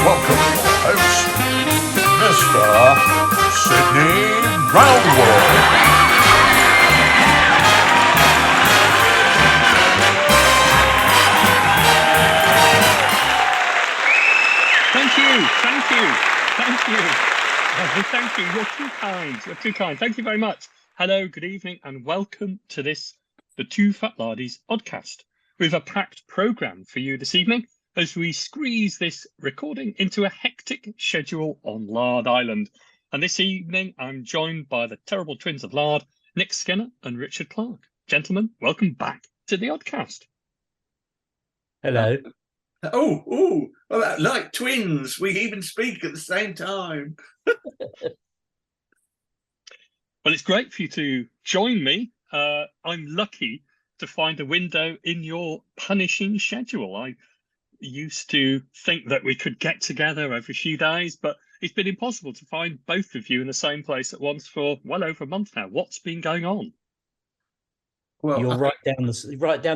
welcome your host, Mr. Sydney Roundwood. Thank you. You're too kind. Thank you very much. Hello, good evening, and welcome to the TooFatLardies Oddcast. We have a packed programme for you this evening as we squeeze this recording into a hectic schedule on Lard Island. And this evening, I'm joined by the terrible twins of Lard, Nick Skinner and Richard Clark. Gentlemen, welcome back to the Oddcast. Hello. Oh, well, like twins, we even speak at the same time. Well, it's great for you to join me. I'm lucky to find a window in your punishing schedule. I used to think that we could get together every few days, but it's been impossible to find both of you in the same place at once for well over a month now. What's been going on? Well, you're right down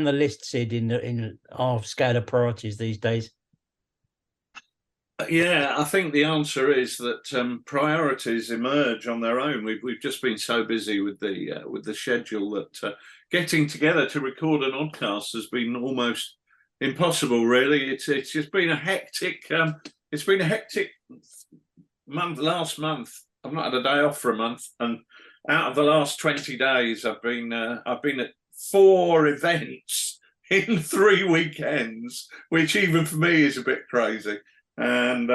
the list, Sid, in our scale of priorities these days. Yeah, I think the answer is that priorities emerge on their own. We've just been so busy with the schedule that getting together to record an Oddcast has been almost impossible. Really, it's just been a hectic. It's been a hectic month. Last month, I've not had a day off for a month, and out of the last 20 days, I've been at 4 events in 3 weekends, which even for me is a bit crazy. And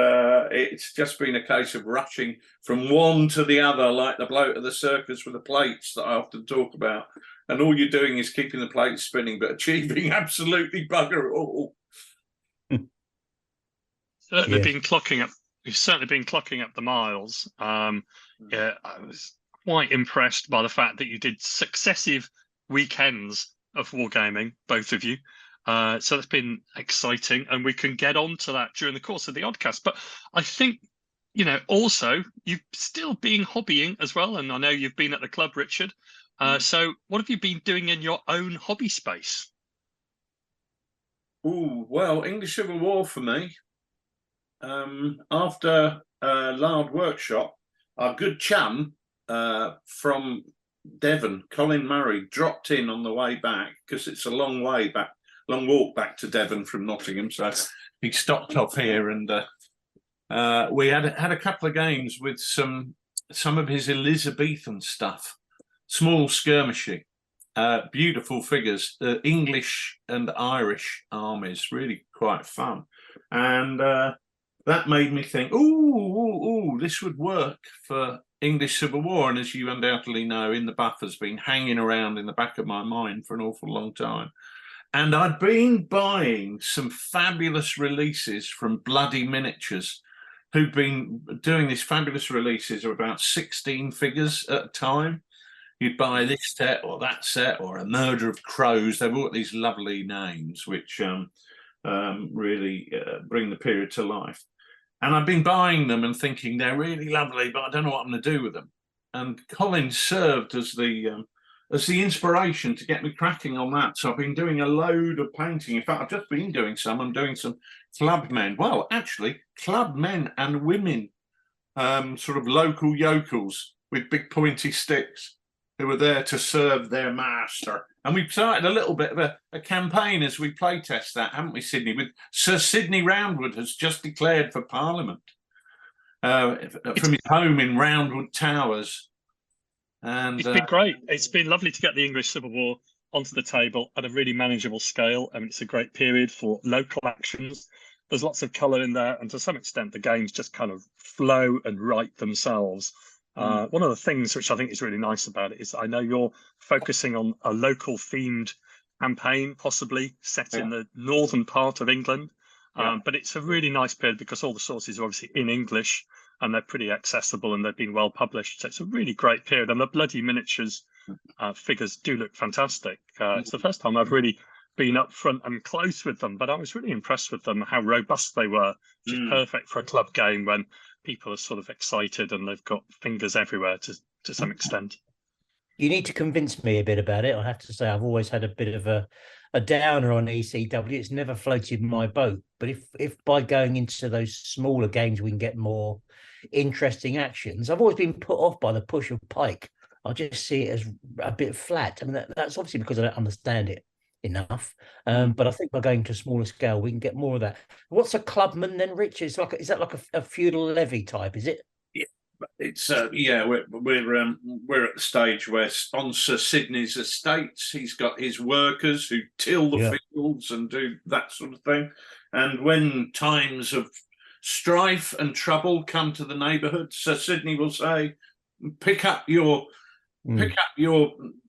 it's just been a case of rushing from one to the other, like the bloke at the circus with the plates that I often talk about. And all you're doing is keeping the plates spinning, but achieving absolutely bugger all. Certainly been clocking up. You've certainly been clocking up the miles. Yeah, I was quite impressed by the fact that you did successive weekends of wargaming, both of you. So that's been exciting, and we can get on to that during the course of the Oddcast. But I think, also you've still been hobbying as well, and I know you've been at the club, Richard. So what have you been doing in your own hobby space? Oh, well, English Civil War for me. After Lard Workshop, our good chum from Devon, Colin Murray, dropped in on the way back because it's a long walk back to Devon from Nottingham. So he stopped off here, and we had a couple of games with some of his Elizabethan stuff, small skirmishing, beautiful figures, English and Irish armies, really quite fun. And that made me think, ooh, this would work for English Civil War. And as you undoubtedly know, In the Buff has been hanging around in the back of my mind for an awful long time. And I'd been buying some fabulous releases from Bloody Miniatures, who've been doing these fabulous releases of about 16 figures at a time. You'd buy this set or that set or a Murder of Crows. They've all got these lovely names, which really bring the period to life. And I've been buying them and thinking they're really lovely, but I don't know what I'm going to do with them. And Colin served as the inspiration to get me cracking on that. So I've been doing a load of painting. In fact, I've just been doing some. I'm doing some club men. Well, actually, club men and women, sort of local yokels with big pointy sticks who were there to serve their master. And we've started a little bit of a campaign as we play test that, haven't we, Sydney? With Sir Sydney Roundwood has just declared for Parliament from his home in Roundwood Towers. And it's been great. It's been lovely to get the English Civil War onto the table at a really manageable scale. I mean, it's a great period for local actions. There's lots of colour in there, and to some extent, the games just kind of flow and write themselves. One of the things which I think is really nice about it is I know you're focusing on a local themed campaign, possibly set in the northern part of England. But it's a really nice period because all the sources are obviously in English and they're pretty accessible and they've been well published. So it's a really great period. And the Bloody Miniatures figures do look fantastic. It's the first time I've really been up front and close with them, but I was really impressed with them, how robust they were, which is perfect for a club game when people are sort of excited and they've got fingers everywhere to some extent. You need to convince me a bit about it. I have to say, I've always had a bit of a a downer on ECW. It's never floated my boat. But if by going into those smaller games we can get more interesting actions, I've always been put off by the push of Pike. I just see it as a bit flat. I mean, that's obviously because I don't understand it enough. But I think by going to a smaller scale, we can get more of that. What's a clubman then, Rich? Is that like a feudal levy type? Is it? It's we're at the stage where on Sir Sidney's estates, he's got his workers who till the fields and do that sort of thing. And when times of strife and trouble come to the neighbourhood, Sir Sidney will say, pick up your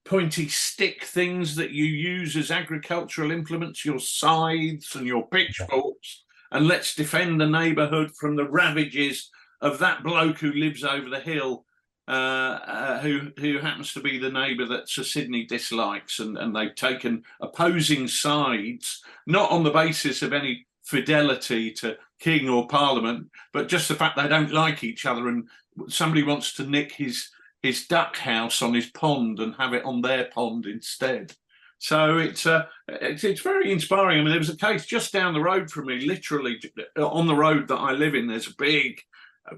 pointy stick things that you use as agricultural implements, your scythes and your pitchforks, and let's defend the neighbourhood from the ravages of that bloke who lives over the hill, who happens to be the neighbour that Sir Sidney dislikes, and they've taken opposing sides, not on the basis of any fidelity to king or parliament, but just the fact they don't like each other, and somebody wants to nick his duck house on his pond and have it on their pond instead. So it's very inspiring. I mean, there was a case just down the road from me, literally on the road that I live in. There's a big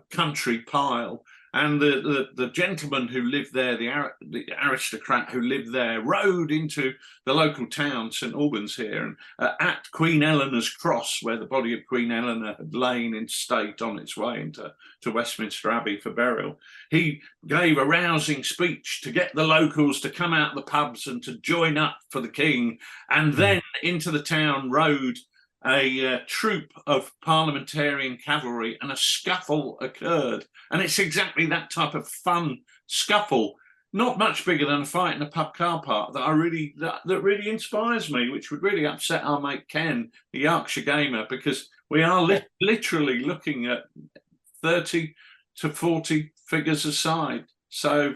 country pile, and the gentleman who lived there, the aristocrat who lived there, rode into the local town, St Albans here, and at Queen Eleanor's Cross, where the body of Queen Eleanor had lain in state on its way into Westminster Abbey for burial, he gave a rousing speech to get the locals to come out the pubs and to join up for the king, and then into the town rode a troop of parliamentarian cavalry, and a scuffle occurred. And it's exactly that type of fun scuffle, not much bigger than a fight in a pub car park, that really inspires me, which would really upset our mate Ken, the Yorkshire gamer, because we are literally looking at 30 to 40 figures a side. So,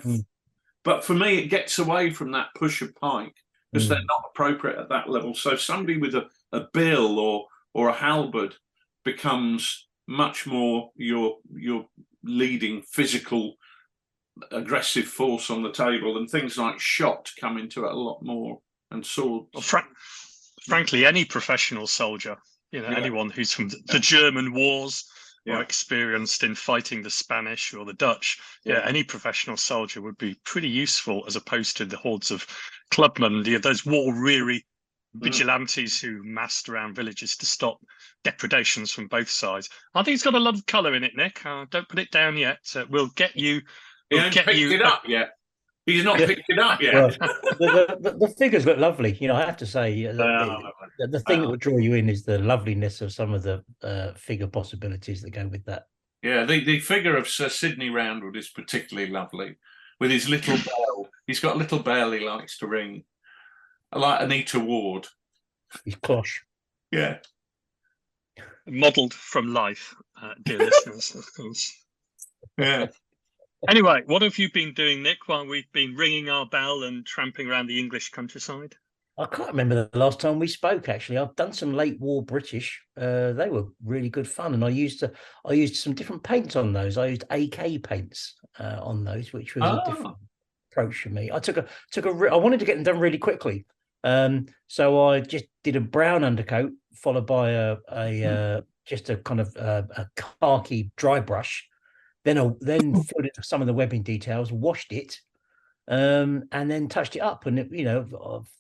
but for me, it gets away from that push of Pike, because they're not appropriate at that level. So somebody with a bill or a halberd becomes much more your leading physical aggressive force on the table, and things like shot come into it a lot more, and swords. Well, frankly, any professional soldier, anyone who's from the German wars or experienced in fighting the Spanish or the Dutch, any professional soldier would be pretty useful, as opposed to the hordes of clubmen, those war-weary vigilantes who massed around villages to stop depredations from both sides. I think it's got a lot of colour in it, Nick. Don't put it down yet. We'll get you. He hasn't picked it up yet. He's not picked it up yet. Well, the figures look lovely. I have to say, the thing that would draw you in is the loveliness of some of the figure possibilities that go with that. Yeah, the figure of Sir Sidney Roundwood is particularly lovely, with his little bell. He's got a little bell he likes to ring, like Anita Ward. His cloche. Yeah. Modelled from life, dear listeners, of course. Yeah. Anyway, what have you been doing, Nick, while we've been ringing our bell and tramping around the English countryside? I can't remember the last time we spoke, actually. I've done some late war British. They were really good fun, and I used some different paints on those. I used AK paints on those, which was a different approach for me. I wanted to get them done really quickly. So I just did a brown undercoat, followed by just a kind of a khaki dry brush. Then filled it with some of the webbing details, washed it, and then touched it up. And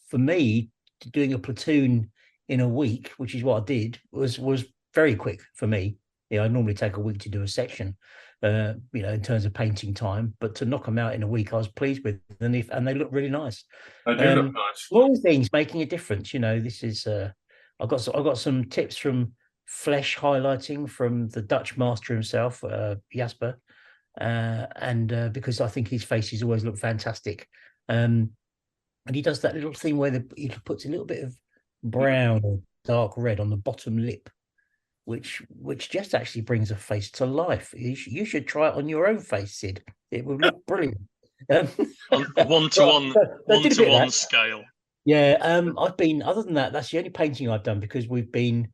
for me, doing a platoon in a week, which is what I did, was very quick for me. I normally take a week to do a section, in terms of painting time. But to knock them out in a week, I was pleased with them, and they look really nice. They do look nice. Small things making a difference. This is I got some tips from flesh highlighting from the Dutch master himself, Jasper, and because I think his faces always look fantastic, and he does that little thing where he puts a little bit of brown or dark red on the bottom lip, which just actually brings a face to life. You should try it on your own face, Sid. It would look brilliant. On a one-to-one scale. Yeah, other than that, that's the only painting I've done, because we've been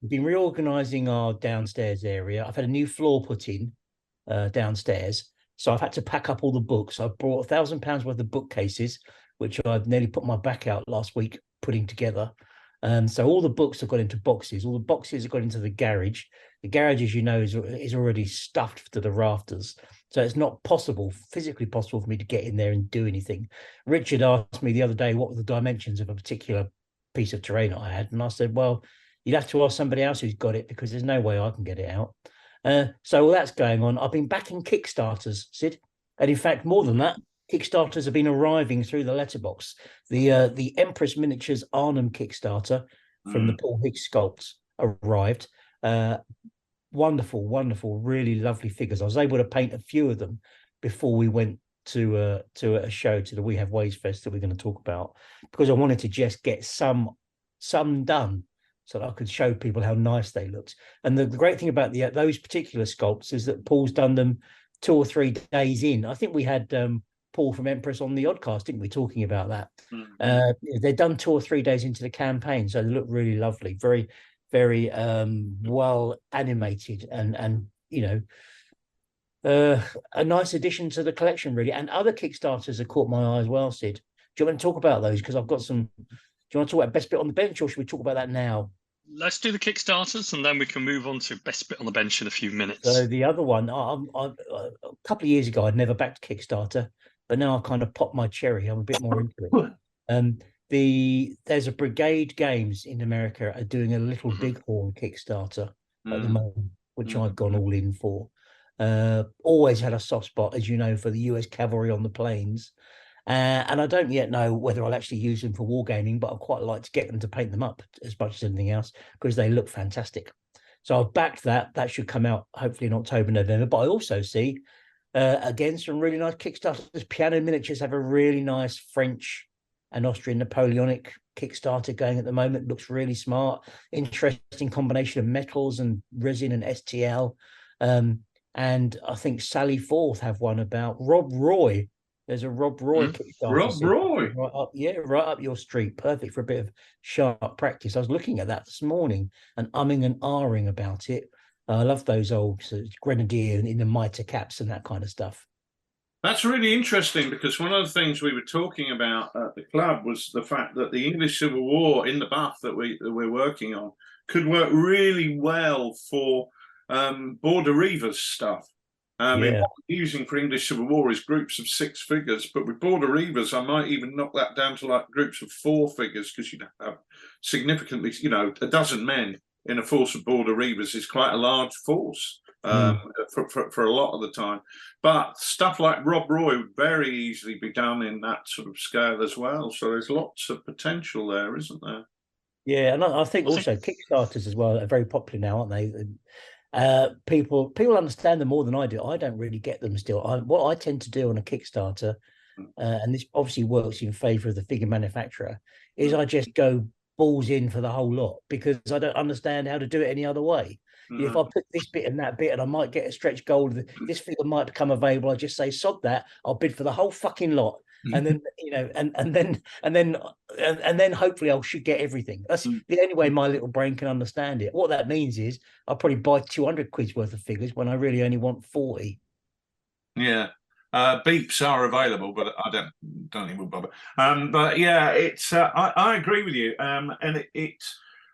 reorganizing our downstairs area. I've had a new floor put in downstairs, so I've had to pack up all the books. I've brought £1,000 worth of bookcases, which I've nearly put my back out last week putting together. So all the books have gone into boxes. All the boxes have gone into the garage. The garage, as you know, is already stuffed to the rafters. So it's not physically possible for me to get in there and do anything. Richard asked me the other day what were the dimensions of a particular piece of terrain I had. And I said, well, you'd have to ask somebody else who's got it, because there's no way I can get it out. So all that's going on. I've been backing Kickstarters, Sid. And in fact, more than that, Kickstarters have been arriving through the letterbox. The Empress Miniatures Arnhem Kickstarter from the Paul Higgs sculpts arrived. Wonderful, really lovely figures. I was able to paint a few of them before we went to a show, to the We Have Ways Fest that we're going to talk about, because I wanted to just get some done so that I could show people how nice they looked. And the great thing about those particular sculpts is that Paul's done them 2 or 3 days in. I think we had Paul from Empress on the Oddcast, didn't we, talking about that? They're done 2 or 3 days into the campaign, so they look really lovely, very well animated, and a nice addition to the collection, really. And other Kickstarters have caught my eye as well, Sid. Do you want to talk about those? Because I've got some. Do you want to talk about best bit on the bench, or should we talk about that now? Let's do the Kickstarters, and then we can move on to best bit on the bench in a few minutes. So the other one, a couple of years ago, I'd never backed Kickstarter, but now I kind of popped my cherry. I'm a bit more into it. There's a Brigade Games in America are doing a Little Bighorn Kickstarter at the moment, which I've gone all in for. Always had a soft spot, as you know, for the US Cavalry on the plains. And I don't yet know whether I'll actually use them for wargaming, but I'd quite like to get them to paint them up as much as anything else, because they look fantastic. So I've backed that. That should come out hopefully in October, November. But I also see, again, some really nice Kickstarters. Piano Miniatures have a really nice French and Austrian Napoleonic Kickstarter going at the moment. Looks really smart. Interesting combination of metals and resin and STL. And I think Sally Forth have one about Rob Roy. There's a Rob Roy Kickstarter. Rob Roy. Right up your street. Perfect for a bit of sharp practice. I was looking at that this morning and umming and ahhing about it. I love those old grenadier in the mitre caps and that kind of stuff. That's really interesting, because one of the things we were talking about at the club was the fact that the English Civil War in the buff that we're working on could work really well for Border Reivers stuff. What I'm using for English Civil War is groups of 6 figures, but with Border Reivers, I might even knock that down to like groups of 4 figures, because you'd have significantly, a dozen men in a force of Border Reivers is quite a large force for a lot of the time. But stuff like Rob Roy would very easily be done in that sort of scale as well. So there's lots of potential there, isn't there? Yeah, and I think also Kickstarters as well are very popular now, aren't they? People understand them more than I do. I don't really get them still. What I tend to do on a Kickstarter, and this obviously works in favor of the figure manufacturer, is I just go balls in for the whole lot, because I don't understand how to do it any other way. If I put this bit and that bit, and I might get a stretch goal, this figure might become available, I just say sod that, I'll bid for the whole fucking lot. And then and then hopefully I should get everything. That's the only way my little brain can understand it. What that means is I'll probably buy 200 quid's worth of figures when I really only want 40. Yeah, beeps are available, but I don't even bother. But yeah, it's I agree with you. And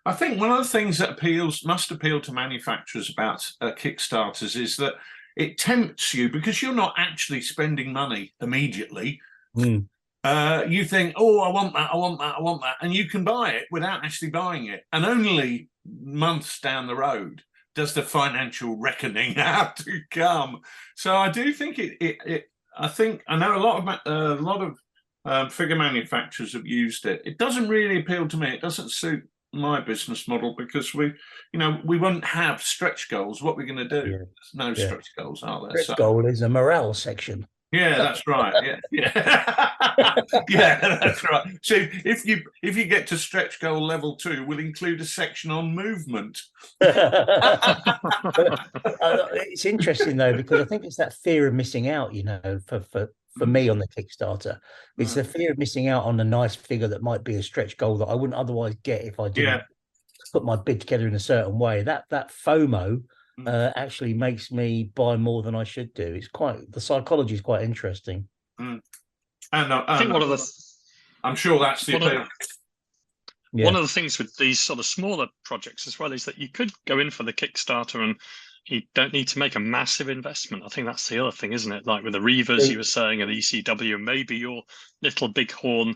I think one of the things that must appeal to manufacturers about Kickstarters is that it tempts you, because you're not actually spending money immediately. You think, oh, I want that, and you can buy it without actually buying it. And only months down the road does the financial reckoning have to come. So I do think I know a lot of figure manufacturers have used it. It doesn't really appeal to me. It doesn't suit my business model, because we won't have stretch goals. What we're going to do? There's no stretch goals, are there? Stretch goal is a morale section. Yeah, that's right. Yeah. Yeah, that's right. So if you get to stretch goal level 2, we'll include a section on movement. It's interesting though, because I think it's that fear of missing out, for me on the Kickstarter. It's the fear of missing out on a nice figure that might be a stretch goal that I wouldn't otherwise get if I didn't put my bid together in a certain way. That FOMO actually makes me buy more than I should do. The psychology is quite interesting. And I think one of the I'm sure that's the appeal. Yeah. One of the things with these sort of smaller projects as well is that you could go in for the Kickstarter and you don't need to make a massive investment. I think that's the other thing, isn't it? Like with the Reavers, you were saying, and ECW, and maybe your little Bighorn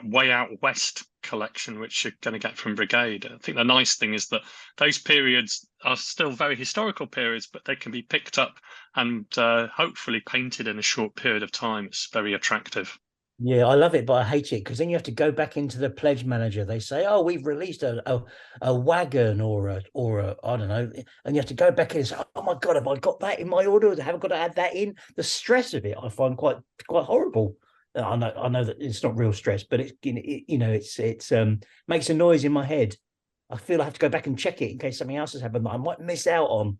way out west collection, which you're going to get from Brigade. I think the nice thing is that those periods are still very historical periods, but they can be picked up and hopefully painted in a short period of time. It's very attractive. Yeah, I love it, but I hate it because then you have to go back into the pledge manager. They say, "Oh, we've released a wagon or a I don't know," and you have to go back in and say, "Oh my God, have I got that in my order? Have I got to add that in?" The stress of it, I find quite horrible. I know that it's not real stress, but it's makes a noise in my head. I feel I have to go back and check it in case something else has happened that I might miss out on.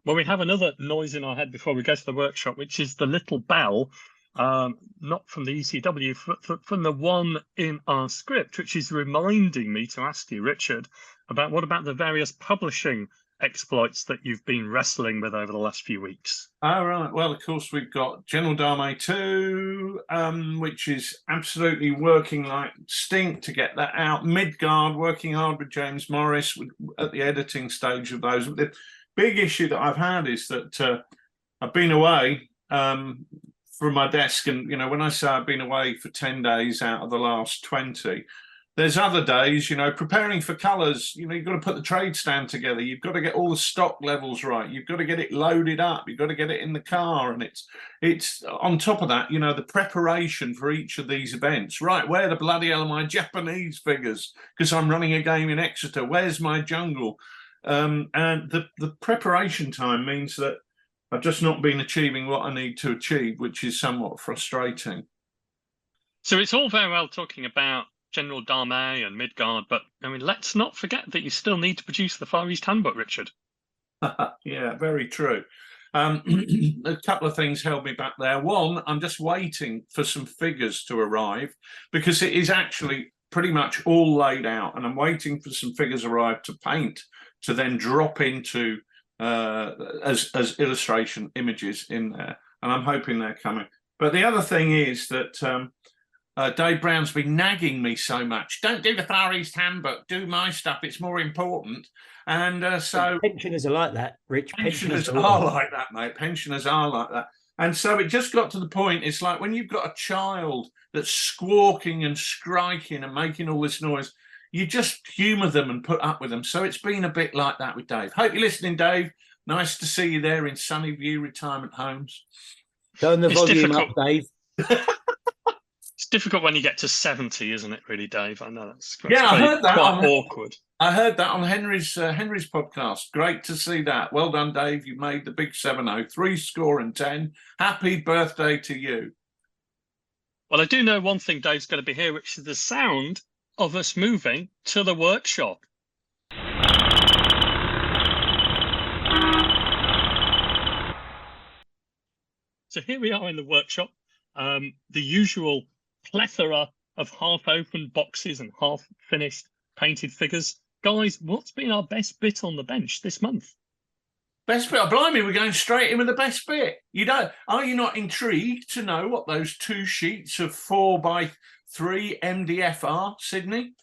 Well, we have another noise in our head before we go to the workshop, which is the little bell. Not from the ECW, from the one in our script, which is reminding me to ask you, Richard, about what about the various publishing exploits that you've been wrestling with over the last few weeks? All right. Well, of course, we've got General Dame 2, which is absolutely working like stink to get that out. Midgard, working hard with James Morris at the editing stage of those. The big issue that I've had is that I've been away from my desk, and when I say I've been away for 10 days out of the last 20, there's other days, preparing for colours, you've got to put the trade stand together, you've got to get all the stock levels right, you've got to get it loaded up, you've got to get it in the car, and it's on top of that, the preparation for each of these events. Right, where the bloody hell are my Japanese figures? Because I'm running a game in Exeter. Where's my jungle? And the preparation time means that I've just not been achieving what I need to achieve, which is somewhat frustrating. So it's all very well talking about General Dame and Midgard, but let's not forget that you still need to produce the Far East Handbook, Richard. Yeah, very true. A couple of things held me back there. One, I'm just waiting for some figures to arrive because it is actually pretty much all laid out, and I'm waiting for some figures arrive to paint to then drop into as illustration images in there, and I'm hoping they're coming. But the other thing is that Dave Brown's been nagging me so much. Don't do the Far East Handbook, do my stuff, it's more important. And so pensioners are like that, Rich. Pensioners are like that, mate. Pensioners are like that. And so it just got to the point, it's like when you've got a child that's squawking and striking and making all this noise, you just humour them and put up with them. So it's been a bit like that with Dave. Hope you're listening, Dave. Nice to see you there in Sunnyview Retirement Homes. Turn the volume up, Dave. It's difficult when you get to 70, isn't it, really, Dave? I know that's I heard that quite awkward. I heard that on Henry's podcast. Great to see that. Well done, Dave. You made the big 7-0, 3-10. Happy birthday to you. Well, I do know one thing Dave's going to be here, which is the sound of us moving to the workshop. So here we are in the workshop. The usual plethora of half-open boxes and half-finished painted figures. Guys, what's been our best bit on the bench this month? Best bit? Oh, blimey, we're going straight in with the best bit. Are you not intrigued to know what those 2 sheets of 4x3 MDF are, Sydney?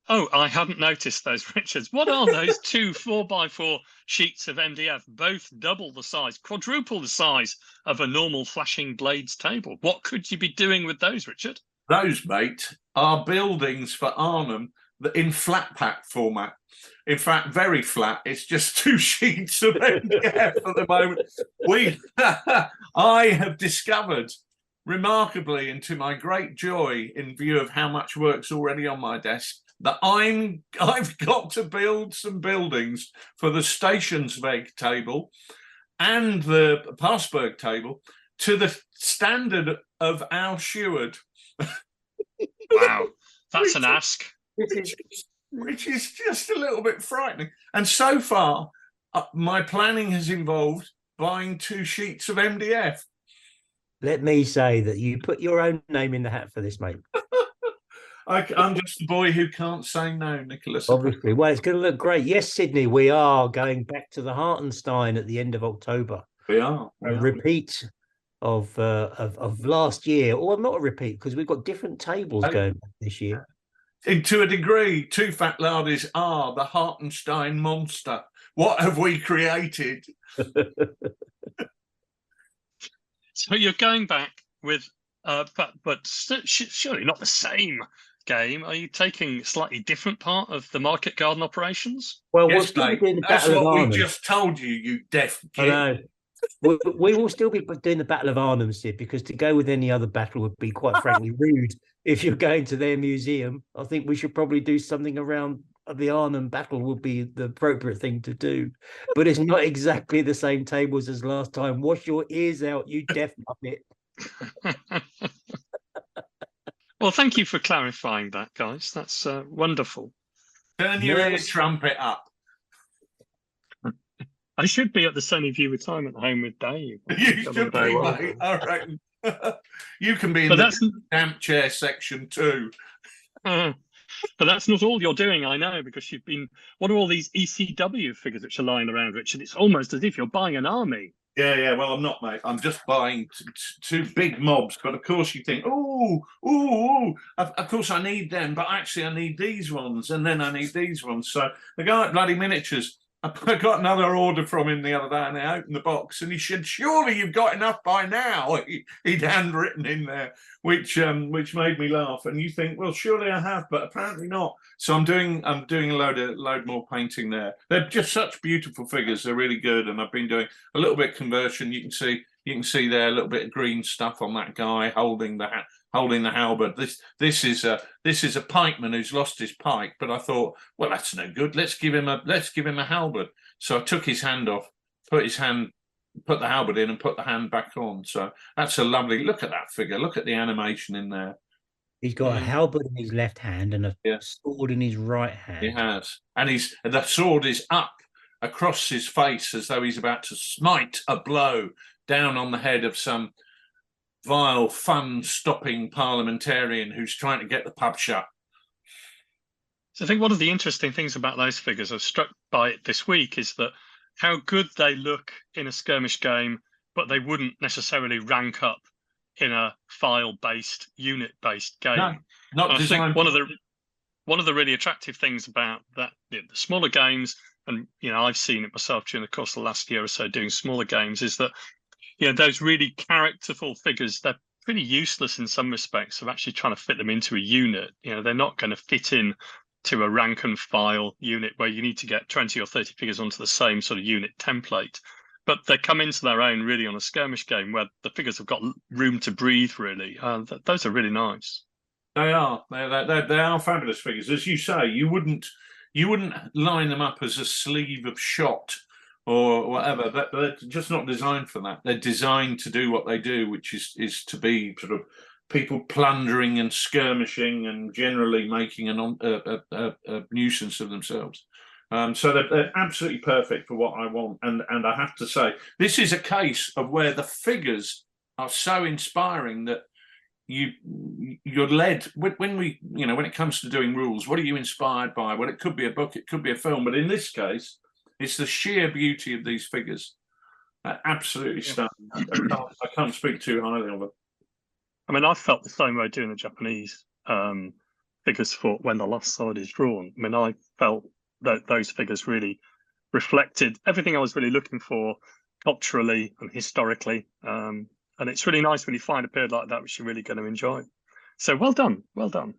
Oh, I hadn't noticed those, Richards. What are those 2 4x4 sheets of MDF? Both double the size, quadruple the size of a normal flashing blades table. What could you be doing with those, Richard? Those, mate, are buildings for Arnhem in flat pack format. In fact, very flat. It's just 2 sheets of MDF at the moment. I have discovered, remarkably, and to my great joy, in view of how much work's already on my desk, that I've got to build some buildings for the Stationsweg table and the Passberg table to the standard of Al Sheward. Wow, that's an ask. Which is just a little bit frightening. And so far, my planning has involved buying 2 sheets of MDF. Let me say that you put your own name in the hat for this, mate. I'm just the boy who can't say no, Nicholas. Obviously. Well, it's going to look great. Yes, Sydney, we are going back to the Hartenstein at the end of October. We are. A repeat of last year. Or not a repeat, because we've got different tables going back this year. To a degree, TooFatLardies are the Hartenstein monster. What have we created? So you're going back with, surely not the same game. Are you taking a slightly different part of the market garden operations? Well, we'll Yes, still be mate. doing the That's Battle of what we Arnhem. just told you, you deaf I git. know. We will still be doing the Battle of Arnhem, Sid, because to go with any other battle would be, quite frankly, rude. If you're going to their museum, I think we should probably do something around the Arnhem battle would be the appropriate thing to do. But it's not exactly the same tables as last time. Wash your ears out, you deaf muppet. Well, thank you for clarifying that, guys. That's wonderful. Turn your ear Yes. trumpet up. I should be at the Sonyview retirement home with Dave. You should be, mate. I reckon. You can be in But the damp chair section too. but that's not all you're doing, I know, because you've been. What are all these ECW figures which are lying around, Richard? It's almost as if you're buying an army. Yeah. Well, I'm not, mate. I'm just buying two big mobs. But of course, you think, ooh. Of course, I need them. But actually, I need these ones, and then I need these ones. So the guy at Bloody Miniatures, I got another order from him the other day, and I opened the box, and he said, "Surely you've got enough by now." He'd handwritten in there, which made me laugh. And you think, well, surely I have, but apparently not. So I'm doing a load more painting there. They're just such beautiful figures. They're really good, and I've been doing a little bit of conversion. You can see there a little bit of green stuff on that guy holding the halberd. This is a pikeman who's lost his pike, but I thought, well, that's no good. Let's give him a halberd. So I took his hand off, put the halberd in, and put the hand back on. So that's a lovely look at that figure. Look at the animation in there. He's got a halberd in his left hand and a sword in his right hand. He has, and the sword is up across his face as though he's about to smite a blow down on the head of some vile, fun-stopping parliamentarian who's trying to get the pub shut. So I think one of the interesting things about those figures I was struck by it this week is that how good they look in a skirmish game, but they wouldn't necessarily rank up in a file-based, unit-based game. No, not I designed. think one of the really attractive things about that, the smaller games, and I've seen it myself during the course of the last year or so doing smaller games, is that those really characterful figures, they're pretty useless in some respects of actually trying to fit them into a unit. They're not going to fit in to a rank and file unit where you need to get 20 or 30 figures onto the same sort of unit template. But they come into their own really on a skirmish game where the figures have got room to breathe, really. Those are really nice. They are. They are fabulous figures. As you say, you wouldn't line them up as a sleeve of shot or whatever. They're just not designed for that. They're designed to do what they do, which is to be sort of people plundering and skirmishing and generally making a nuisance of themselves. So they're absolutely perfect for what I want. And I have to say, this is a case of where the figures are so inspiring that you're led when it comes to doing rules. What are you inspired by? Well, it could be a book, it could be a film, but in this case, it's the sheer beauty of these figures. Absolutely stunning. I can't speak too highly of them. I mean, I felt the same way doing the Japanese figures for When the Last Sword is Drawn. I mean, I felt that those figures really reflected everything I was really looking for culturally and historically. And it's really nice when you find a period like that, which you're really going to enjoy. So well done. Well done.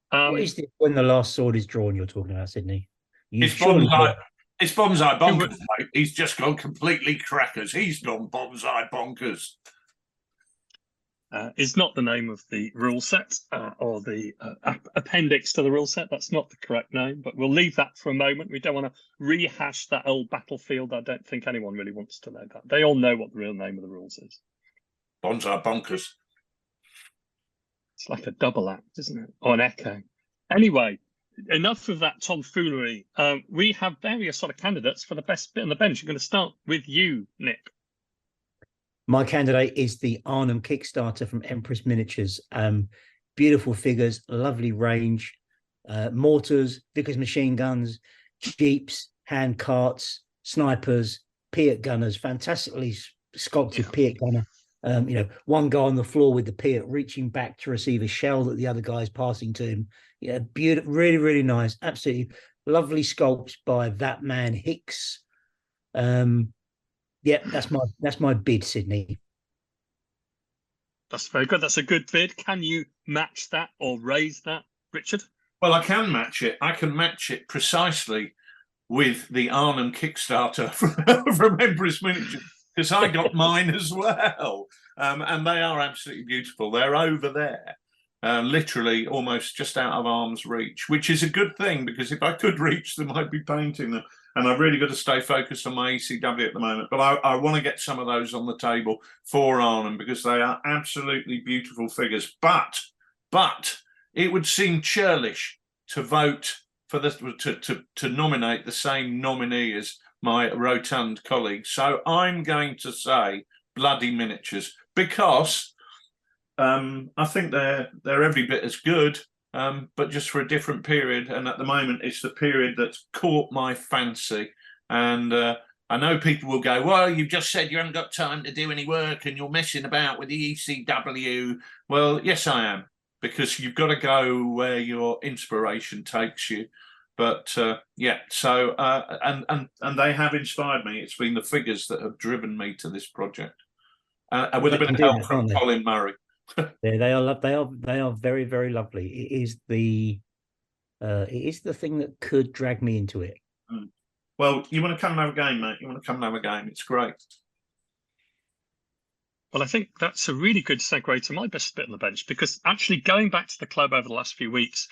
What is this When the Last Sword is Drawn you're talking about, Sydney? It's Bonsai Bonkers, mate. He's just gone completely crackers. He's gone Bonsai Bonkers. Is not the name of the rule set or the appendix to the rule set. That's not the correct name, but we'll leave that for a moment. We don't want to rehash that old battlefield. I don't think anyone really wants to know that. They all know what the real name of the rules is. Bonsai Bonkers. It's like a double act, isn't it? Or an echo. Anyway, enough of that tomfoolery. We have various sort of candidates for the best bit on the bench. I'm going to start with you, Nick. My candidate is the Arnhem Kickstarter from Empress Miniatures. Beautiful figures, lovely range, mortars, Vickers machine guns, jeeps, hand carts, snipers, Piat gunners, fantastically sculpted Piat gunner. One guy on the floor with the piat reaching back to receive a shell that the other guy's passing to him. Yeah, beautiful, really, really nice. Absolutely lovely sculpts by that man Hicks. Yeah, that's my bid, Sydney. That's very good. That's a good bid. Can you match that or raise that, Richard? Well, I can match it. I can match it precisely with the Arnhem Kickstarter from Empress Miniatures, because I got mine as well. And they are absolutely beautiful. They're over there, literally almost just out of arm's reach, which is a good thing, because if I could reach them, I'd be painting them. And I've really got to stay focused on my ECW at the moment. But I want to get some of those on the table for Arnhem, because they are absolutely beautiful figures. But it would seem churlish to vote for this, to nominate the same nominee as my rotund colleague. So I'm going to say Bloody Miniatures, because I think they're every bit as good, but just for a different period. And at the moment, it's the period that's caught my fancy. And I know people will go, well, you've just said you haven't got time to do any work and you're messing about with the ECW. Well, yes, I am, because you've got to go where your inspiration takes you. But yeah, so and they have inspired me. It's been the figures that have driven me to this project, with a bit of help from Colin Murray. Yeah, they are very, very lovely. It is the thing that could drag me into it. Well, you want to come and have a game, mate? You want to come and have a game? It's great. Well, I think that's a really good segue to my best bit on the bench, because actually going back to the club over the last few weeks,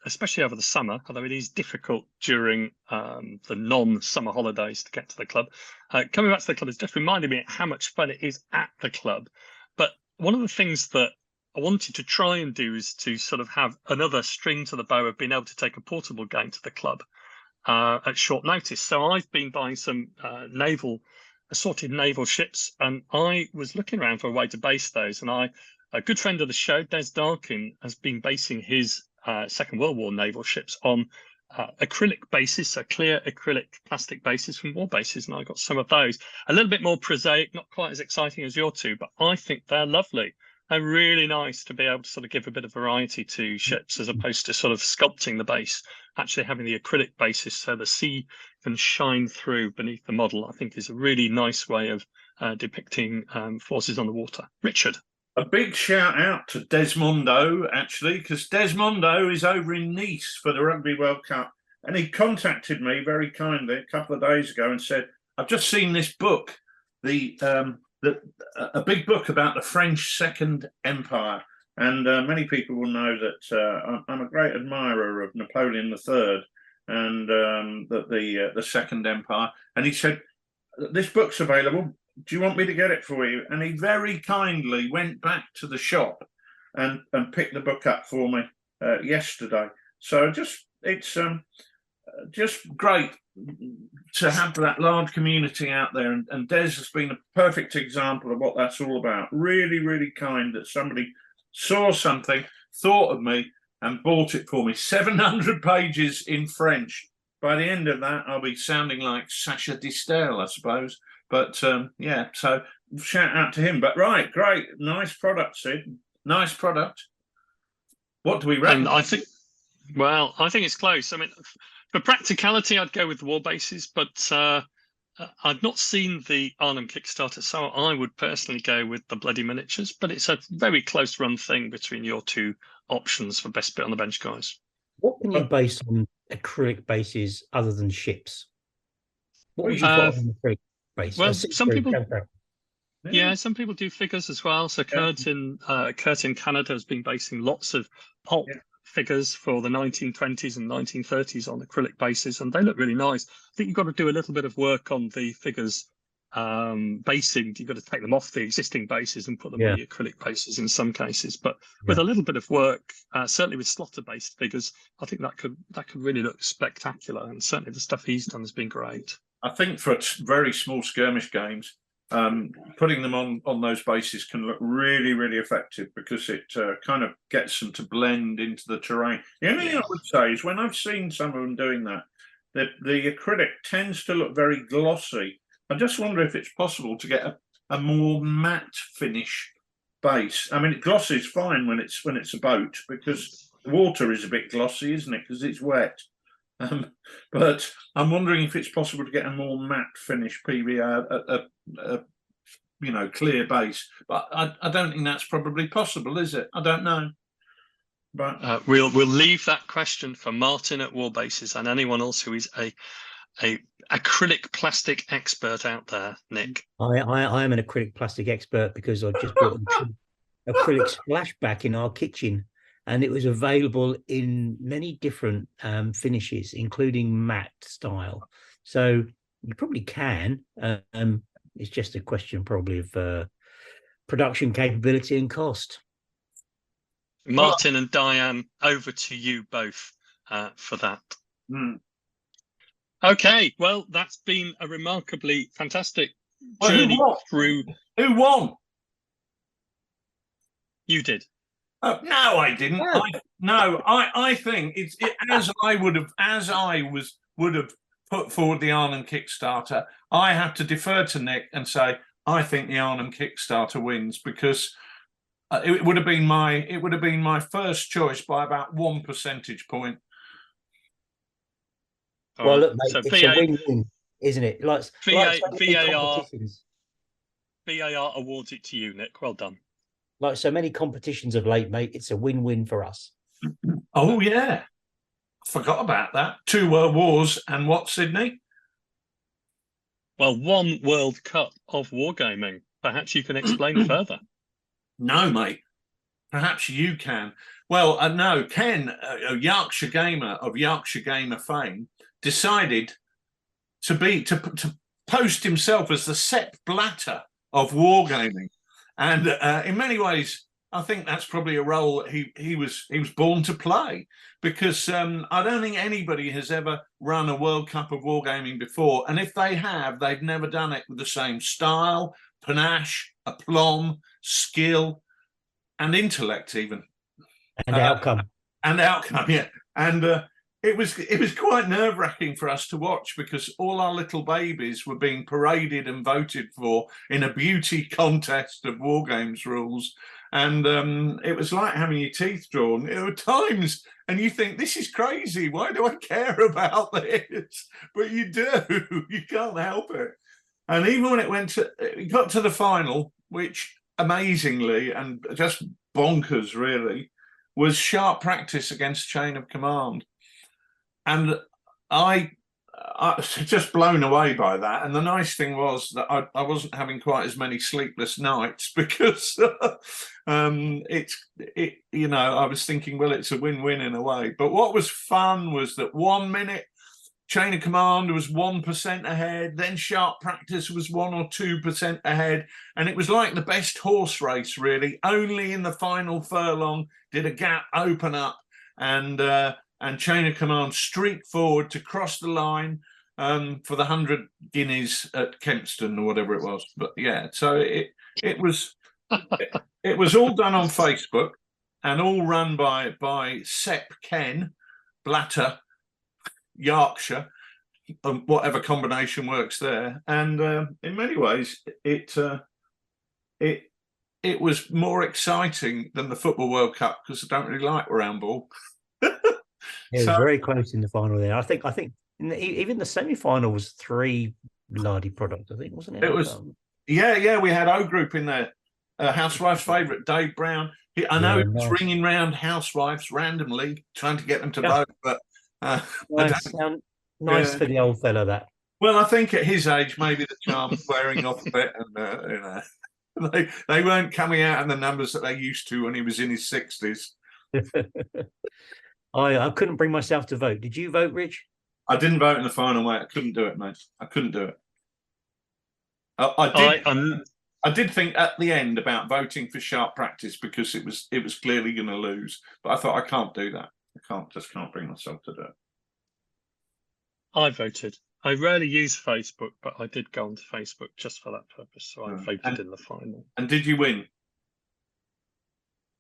especially over the summer, although it is difficult during the non-summer holidays to get to the club, coming back to the club has just reminded me how much fun it is at the club. But one of the things that I wanted to try and do is to sort of have another string to the bow of being able to take a portable game to the club at short notice. So I've been buying some assorted naval ships, and I was looking around for a way to base those. And a good friend of the show, Des Darkin, has been basing his Second World War naval ships on acrylic bases, a clear acrylic plastic bases from war bases, and I got some of those. A little bit more prosaic, not quite as exciting as your two, but I think they're lovely. They're really nice to be able to sort of give a bit of variety to ships, as opposed to sort of sculpting the base. Actually having the acrylic basis so the sea can shine through beneath the model, I think is a really nice way of depicting forces on the water. Richard? A big shout out to Desmondo, actually, because Desmondo is over in Nice for the Rugby World Cup. And he contacted me very kindly a couple of days ago and said, I've just seen this book, a big book about the French Second Empire. And many people will know that I'm a great admirer of Napoleon III and the Second Empire. And he said, this book's available. Do you want me to get it for you? And he very kindly went back to the shop and picked the book up for me yesterday. So it's just great to have that large community out there. And Des has been a perfect example of what that's all about. Really, really kind that somebody saw something, thought of me, and bought it for me. 700 pages in French. By the end of that, I'll be sounding like Sacha Distel, I suppose. But yeah, so shout out to him. But right, great, nice product, Sid. Nice product. What do we reckon? And I think it's close. I mean, for practicality, I'd go with the war bases, but I've not seen the Arnhem Kickstarter, so I would personally go with the Bloody Miniatures. But it's a very close run thing between your two options for best bit on the bench, guys. What can you base on acrylic bases other than ships? What would you put on the acrylic base? Well, some people, some people do figures as well. So Kurt in Canada has been basing lots of pulp figures for the 1920s and 1930s on acrylic bases, and they look really nice. I think you've got to do a little bit of work on the figures basing. You've got to take them off the existing bases and put them on the acrylic bases in some cases. But with a little bit of work, certainly with Slaughter-based figures, I think that could really look spectacular. And certainly the stuff he's done has been great. I think for very small skirmish games, putting them on those bases can look really, really effective, because it kind of gets them to blend into the terrain. The only thing I would say is when I've seen some of them doing that, the acrylic tends to look very glossy. I just wonder if it's possible to get a more matte finish base. I mean, glossy is fine when it's a boat, because water is a bit glossy, isn't it? Because it's wet. But I'm wondering if it's possible to get a more matte finish PVA, clear base. But I don't think that's probably possible, is it? I don't know. But we'll leave that question for Martin at Warbases and anyone else who is a acrylic plastic expert out there, Nick. I am an acrylic plastic expert because I just bought an acrylic splashback in our kitchen, and it was available in many different finishes, including matte style. So you probably can. It's just a question probably of production capability and cost. Martin and Diane, over to you both for that. Okay, well, that's been a remarkably fantastic journey through. Who won? You did. No, I didn't. I think it's as I would have put forward the Arnhem Kickstarter. I have to defer to Nick and say I think the Arnhem Kickstarter wins, because it would have been my first choice by about 1 percentage point. Well, look, mate, it's a win-win, isn't it? Like VAR awards it to you, Nick. Well done. Like so many competitions of late, mate, it's a win-win for us. Oh, yeah. Forgot about that. 2 World Wars and what, Sydney? Well, 1 World Cup of wargaming. Perhaps you can explain further. No, mate. Perhaps you can. Well, no, Ken, a Yorkshire gamer of Yorkshire Gamer fame, decided to post himself as the Sepp Blatter of wargaming. And in many ways, I think that's probably a role he was born to play, because I don't think anybody has ever run a World Cup of wargaming before. And if they have, they've never done it with the same style, panache, aplomb, skill, and intellect even. And outcome. Yeah. And it was quite nerve-wracking for us to watch, because all our little babies were being paraded and voted for in a beauty contest of war games rules. And it was like having your teeth drawn. There were times, and you think, this is crazy. Why do I care about this? But you do. You can't help it. And even when it got to the final, which amazingly and just bonkers really, was Sharp Practice against Chain of Command. And I was just blown away by that. And the nice thing was that I wasn't having quite as many sleepless nights, because I was thinking, well, it's a win-win in a way. But what was fun was that 1 minute Chain of Command was 1% ahead, then Sharp Practice was 1 or 2% ahead, and it was like the best horse race, really. Only in the final furlong did a gap open up, and Chain of Command streaked forward to cross the line for the 100 guineas at Kempston or whatever it was. But yeah, so it was it was all done on Facebook and all run by Sepp Ken Blatter, Yorkshire, whatever combination works there. And in many ways, it was more exciting than the Football World Cup, because I don't really like round ball. It was very close in the final there. I think even the semi-final was 3 Lardy products, I think, wasn't it? It was, yeah. We had O Group in there. Housewife's favourite, Dave Brown. I know he was ringing round housewives randomly, trying to get them to vote, but nice for the old fella, that. Well, I think at his age, maybe the charm's wearing off a bit, and they weren't coming out in the numbers that they used to when he was in his 60s. I couldn't bring myself to vote. Did you vote, Rich? I didn't vote in the final, mate. I couldn't do it, mate. I couldn't do it. I did think at the end about voting for Sharp Practice, because it was clearly going to lose. But I thought, I can't do that. I just can't bring myself to do it. I voted. I rarely use Facebook, but I did go onto Facebook just for that purpose. So I voted in the final. And did you win?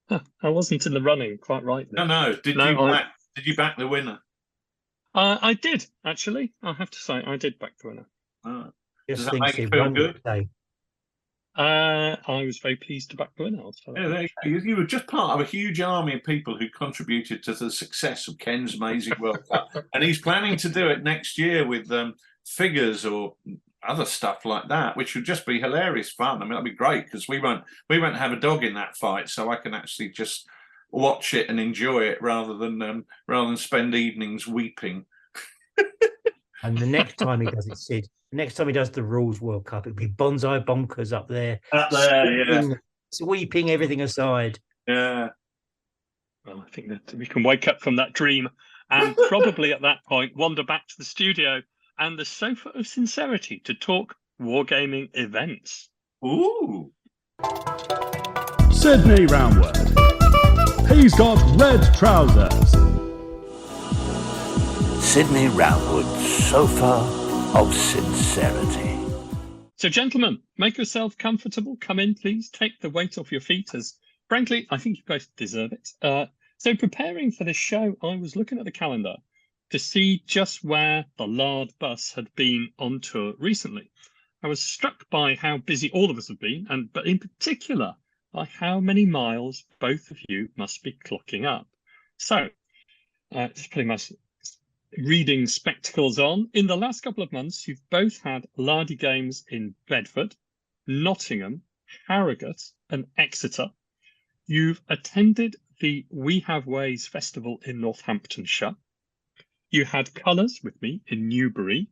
I wasn't in the running, quite right. No. Did you back the winner? I did, actually. I have to say, I did back the winner. Does that make you feel good? I was very pleased to back the winner. Yeah, you were just part of a huge army of people who contributed to the success of Ken's Amazing World Cup, and he's planning to do it next year with figures or other stuff like that, which would just be hilarious fun. I mean, that'd be great because we won't have a dog in that fight, so I can actually just watch it and enjoy it rather than spend evenings weeping. And the next time he does it, Sid, next time he does the Rules World Cup, it'll be Bonsai Bonkers up there, sweeping everything aside. Yeah. Well, I think that we can wake up from that dream and probably at that point wander back to the studio and the sofa of sincerity to talk wargaming events. Ooh. Sydney Roundwood. He's got red trousers. Sydney Roundwood, sofa of sincerity. So, gentlemen, make yourself comfortable. Come in, please. Take the weight off your feet, as frankly, I think you both deserve it. So, preparing for this show, I was looking at the calendar to see just where the Lard bus had been on tour recently. I was struck by how busy all of us have been, but in particular, by how many miles both of you must be clocking up. So, just putting my reading spectacles on. In the last couple of months, you've both had Lardy games in Bedford, Nottingham, Harrogate, and Exeter. You've attended the We Have Ways Festival in Northamptonshire. You had Colours with me in Newbury.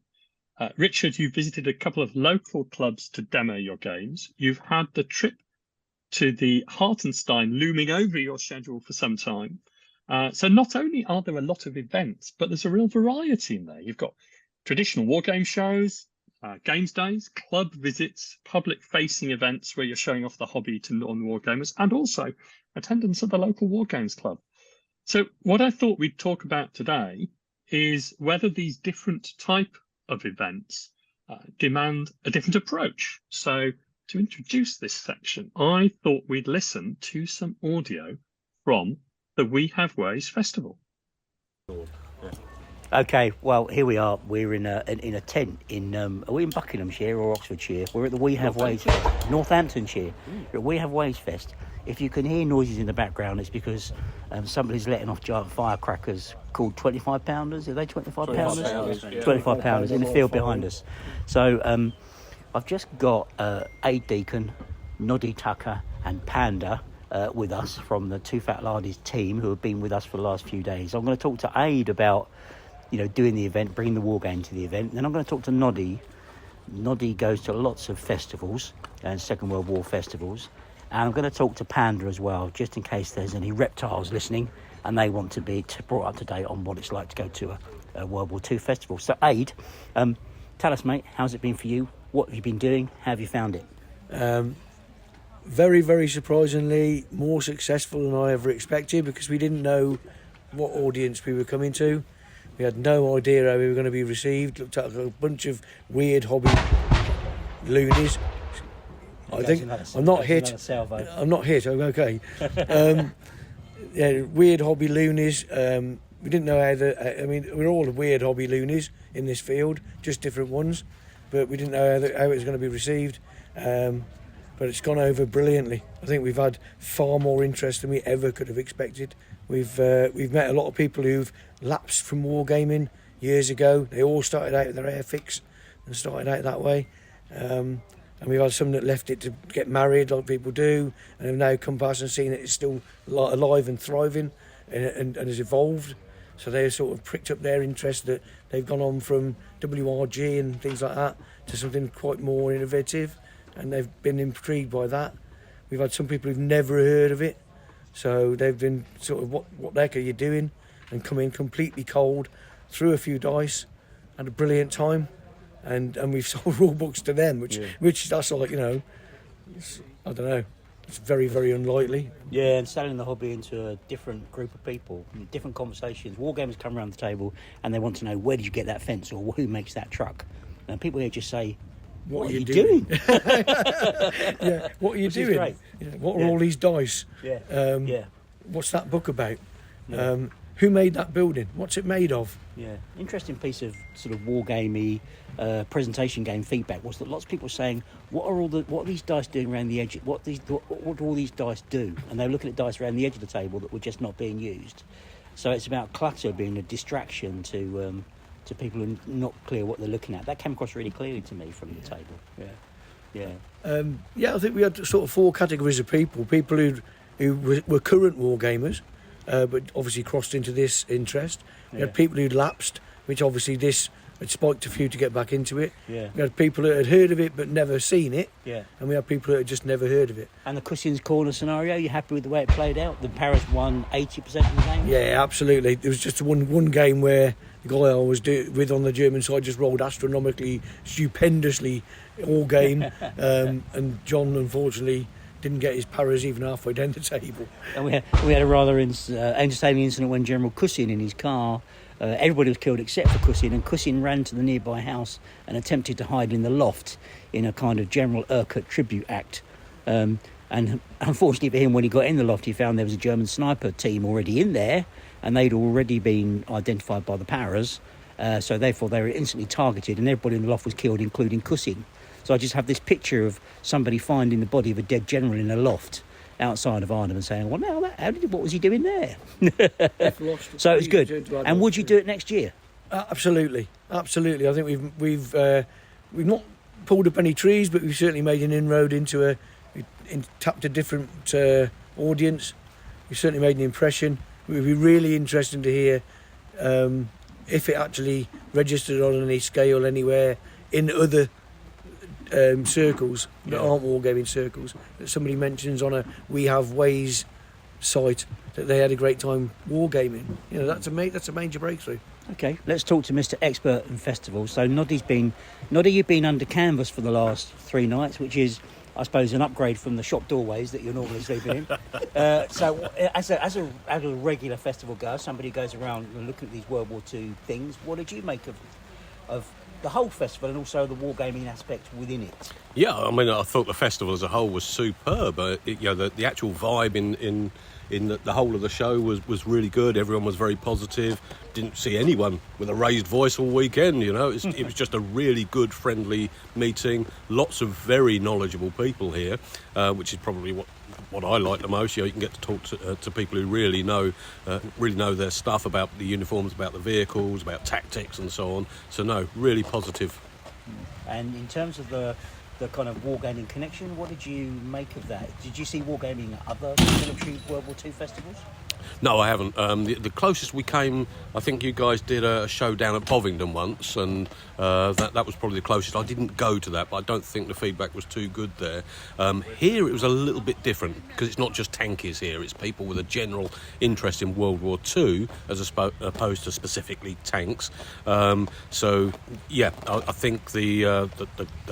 Richard, you visited a couple of local clubs to demo your games. You've had the trip to the Hartenstein looming over your schedule for some time. So not only are there a lot of events, but there's a real variety in there. You've got traditional war game shows, games days, club visits, public-facing events where you're showing off the hobby to non-war gamers, and also attendance at the local war games club. So what I thought we'd talk about today is whether these different type of events demand a different approach. So to introduce this section, I thought we'd listen to some audio from the We Have Ways Festival. Okay, well, here we are. We're in a tent in, are we in Buckinghamshire or Oxfordshire? We're at the We Have Ways Fest, Northamptonshire. We're at We Have Ways Fest. If you can hear noises in the background, it's because somebody's letting off giant firecrackers called 25 pounders. Are they 25 pounders? 25 pounders in the field behind us. So I've just got Aid Deacon, Noddy Tucker and Panda with us from the TooFatLardies team who have been with us for the last few days. I'm going to talk to Aid about, doing the event, bringing the war game to the event. Then I'm going to talk to Noddy. Noddy goes to lots of festivals and Second World War festivals. And I'm going to talk to Panda as well, just in case there's any reptiles listening and they want to be brought up to date on what it's like to go to a World War II festival. So Aid, tell us, mate, how's it been for you? What have you been doing? How have you found it? Very, very surprisingly more successful than I ever expected, because we didn't know what audience we were coming to. We had no idea how we were going to be received. Looked at a bunch of weird hobby loonies. I think I'm not hit. I'm not hit. I'm okay. Weird hobby loonies. We didn't know how we're all weird hobby loonies in this field, just different ones. But we didn't know how it was going to be received. But it's gone over brilliantly. I think we've had far more interest than we ever could have expected. We've met a lot of people who've lapsed from wargaming years ago. They all started out with their Airfix and started out that way. And we've had some that left it to get married, like people do, and have now come past and seen that it's still alive and thriving and has evolved. So they've sort of pricked up their interest, that they've gone on from WRG and things like that to something quite more innovative. And they've been intrigued by that. We've had some people who've never heard of it, so they've been sort of, what the heck are you doing? And come in completely cold, threw a few dice, had a brilliant time, and we've sold rule books to them, which that's like, I don't know, it's very, very unlikely. Yeah, and selling the hobby into a different group of people, different conversations. Wargamers come around the table and they want to know, where did you get that fence, or who makes that truck? And people here just say, What are you doing? What are you doing? What are all these dice? Yeah. What's that book about? Yeah. who made that building? What's it made of? Yeah, interesting piece of sort of wargamey presentation game feedback was that lots of people were saying, what are these dice doing around the edge? What do all these dice do? And they were looking at dice around the edge of the table that were just not being used. So it's about clutter being a distraction to people who are not clear what they're looking at. That came across really clearly to me from the table. Yeah. I think we had sort of 4 categories of people who were current wargamers, but obviously crossed into this interest. We had people who'd lapsed, which obviously this had spiked a few to get back into it. Yeah. We had people that had heard of it but never seen it. Yeah. And we had people that had just never heard of it. And the Cushing's Corner scenario, you happy with the way it played out? The Paris won 80% of the game? Yeah, absolutely. There was just one game where the guy I was with on the German side just rolled astronomically, stupendously all game. And John, unfortunately, didn't get his paras even halfway down the table. And we had a rather entertaining incident when General Cussin in his car, everybody was killed except for Cussin, and Cussin ran to the nearby house and attempted to hide in the loft in a kind of General Urquhart tribute act. And unfortunately for him, when he got in the loft, he found there was a German sniper team already in there, and they'd already been identified by the paras. So therefore they were instantly targeted, and everybody in the loft was killed, including Cussin. So I just have this picture of somebody finding the body of a dead general in a loft outside of Arnhem and saying, well, now, what was he doing there? So it was good. And would you do it next year? Absolutely. I think we've not pulled up any trees, but we've certainly made an inroad into tapped a different audience. We've certainly made an impression. It would be really interesting to hear if it actually registered on any scale anywhere in other circles that aren't wargaming circles, that somebody mentions on a We Have Ways site that they had a great time wargaming. You know, that's a major breakthrough. Okay, let's talk to Mr. Expert in Festivals. So Noddy, you've been under canvas for the last 3 nights, which is, I suppose, an upgrade from the shop doorways that you're normally sleeping in. So as a regular festival goer, somebody who goes around and looking at these World War II things, what did you make of the whole festival and also the wargaming aspect within it? Yeah, I mean, I thought the festival as a whole was superb. The actual vibe in the whole of the show was really good. Everyone was very positive. Didn't see anyone with a raised voice all weekend. You know, it was just a really good, friendly meeting. Lots of very knowledgeable people here, which is probably what I like the most. You know, you can get to talk to people who really know their stuff about the uniforms, about the vehicles, about tactics, and so on. So no, really positive. And in terms of the kind of wargaming connection, what did you make of that? Did you see wargaming at other military World War II festivals? No, I haven't. The closest we came, I think you guys did a show down at Bovingdon once, and that was probably the closest. I didn't go to that, but I don't think the feedback was too good there. Here it was a little bit different, because it's not just tankies here, it's people with a general interest in World War II, as opposed to specifically tanks. So, yeah, I think the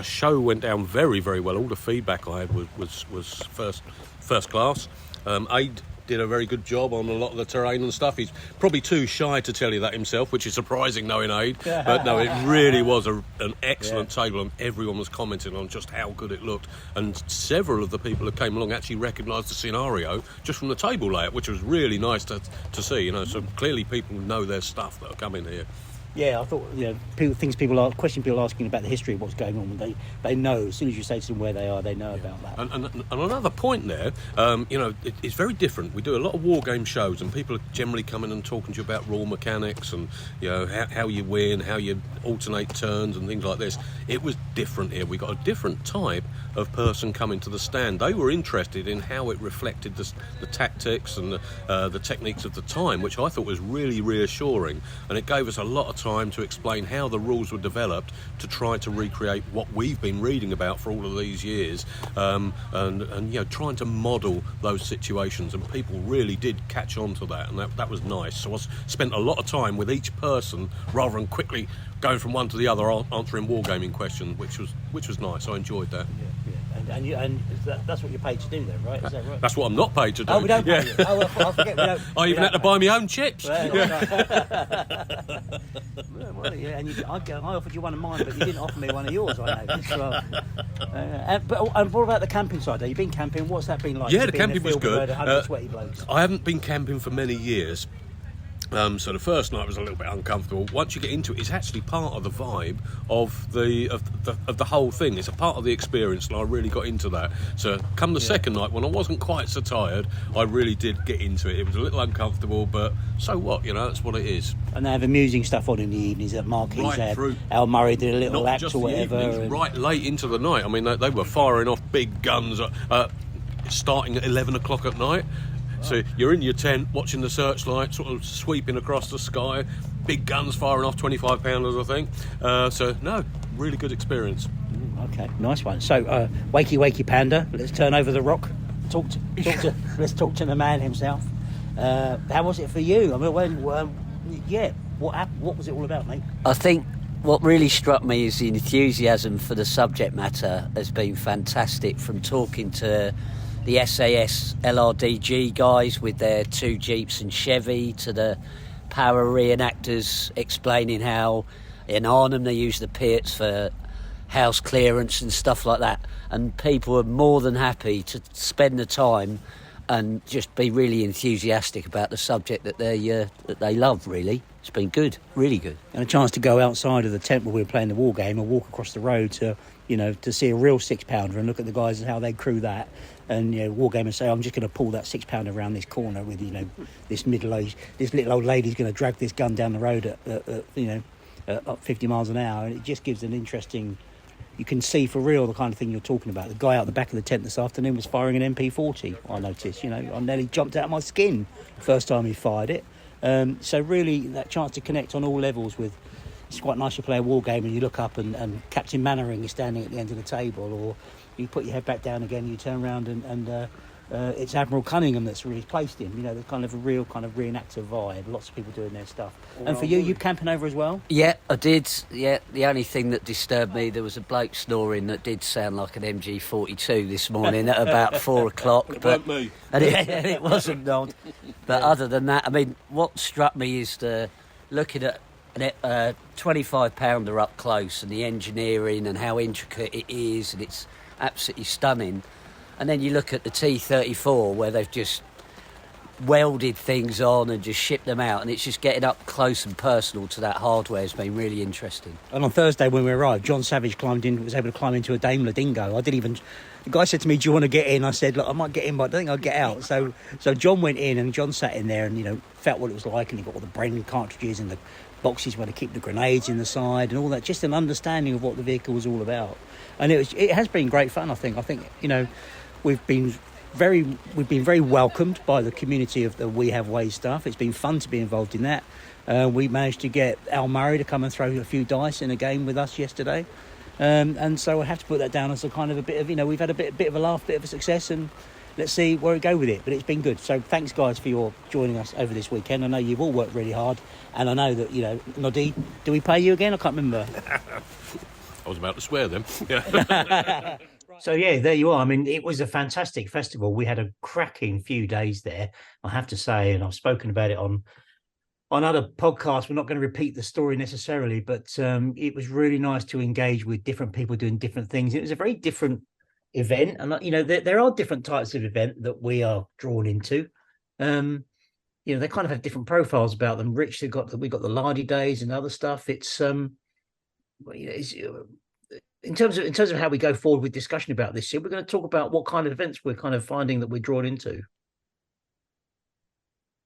show went down very, very well. All the feedback I had was first class. Aid did a very good job on a lot of the terrain and stuff. He's probably too shy to tell you that himself, which is surprising knowing Aid. But no, it really was an excellent table, and everyone was commenting on just how good it looked. And several of the people that came along actually recognised the scenario just from the table layout, which was really nice to see. You know, so clearly people know their stuff that are coming here. Yeah, I thought, question people asking about the history of what's going on. They know, as soon as you say to them where they are, they know about that. And another point there, it's very different. We do a lot of war game shows, and people are generally coming and talking to you about rule mechanics and, you know, how you win, how you alternate turns and things like this. It was different here. We got a different type of person coming to the stand. They were interested in how it reflected the tactics and the techniques of the time, which I thought was really reassuring, and it gave us a lot of time to explain how the rules were developed to try to recreate what we've been reading about for all of these years, and you know, trying to model those situations, and people really did catch on to that, and that was nice. So I spent a lot of time with each person rather than quickly going from one to the other answering wargaming questions, which was nice. I enjoyed that. Yeah. And that's what you're paid to do then, right? Is that right? That's what I'm not paid to do. Oh, we don't pay you. Oh, I forget. I even had to buy my own chips. Well, and I offered you one of mine, but you didn't offer me one of yours, I know. But what about the camping side? Have you been camping? What's that been like? Yeah, the camping was good. Sweaty blokes? I haven't been camping for many years. So the first night was a little bit uncomfortable. Once you get into it, it's actually part of the vibe of the whole thing. It's a part of the experience, and I really got into that. So come the second night, when I wasn't quite so tired, I really did get into it. It was a little uncomfortable, but so what? That's what it is. And they have amusing stuff on in the evenings at Marquis. Right through. Al Murray did a little Not act just or the whatever. evenings, right late into the night. I mean, they were firing off big guns starting at 11 o'clock at night. So you're in your tent watching the searchlight sort of sweeping across the sky, big guns firing off 25 pounders, I think. So no, really good experience. Okay, nice one. So wakey Panda, let's turn over the rock. Let's talk to the man himself. How was it for you? I mean, what was it all about, mate? I think what really struck me is the enthusiasm for the subject matter has been fantastic, from talking to the SAS LRDG guys with their 2 Jeeps and Chevy, to the power reenactors explaining how in Arnhem they use the pits for house clearance and stuff like that. And people are more than happy to spend the time and just be really enthusiastic about the subject that they love, really. It's been good, really good. And a chance to go outside of the tent where we were playing the war game and walk across the road to see a real 6-pounder and look at the guys and how they crew that. And war game and say, I'm just going to pull that 6-pounder around this corner with this little old lady's going to drag this gun down the road at 50 miles an hour, and it just gives an interesting. You can see for real the kind of thing you're talking about. The guy out the back of the tent this afternoon was firing an MP40. I noticed, I nearly jumped out of my skin the first time he fired it. So really, that chance to connect on all levels with. It's quite nice to play a war game and you look up and Captain Mannering is standing at the end of the table, or you put your head back down again, you turn around and it's Admiral Cunningham that's replaced him. There's kind of a real kind of reenactor vibe. Lots of people doing their stuff. And for you camping over as well? Yeah, I did. Yeah, the only thing that disturbed me, there was a bloke snoring that did sound like an MG42 this morning at about 4 o'clock. But me. And it wasn't Nod. But other than that, I mean, what struck me is looking at a 25-pounder up close and the engineering and how intricate it is, and it's absolutely stunning. And then you look at the T-34 where they've just welded things on and just shipped them out, and it's just getting up close and personal to that hardware has been really interesting. And on Thursday when we arrived, John Savage was able to climb into a Daimler Dingo. The guy said to me, do you want to get in? I said, look, I might get in, but I don't think I'll get out. So John went in, and John sat in there and, felt what it was like, and he got all the Bren cartridges and the boxes where to keep the grenades in the side and all that, just an understanding of what the vehicle was all about. And it has been great fun, I think. We've been very welcomed by the community of the We Have Ways stuff. It's been fun to be involved in that. We managed to get Al Murray to come and throw a few dice in a game with us yesterday. And so I have to put that down as a kind of a bit of, we've had a bit of a laugh, bit of a success, and let's see where we go with it. But it's been good. So thanks, guys, for your joining us over this weekend. I know you've all worked really hard, and I know that, Noddy, do we pay you again? I can't remember. I was about to swear then. Yeah. So, yeah, there you are. I mean, it was a fantastic festival. We had a cracking few days there, I have to say, and I've spoken about it on other podcasts. We're not going to repeat the story necessarily, but it was really nice to engage with different people doing different things. It was a very different event, and there are different types of event that we are drawn into. They kind of have different profiles about them. Rich, we got the Lardy Days and other stuff. It's in terms of how we go forward with discussion about this year, we're going to talk about what kind of events we're kind of finding that we're drawn into.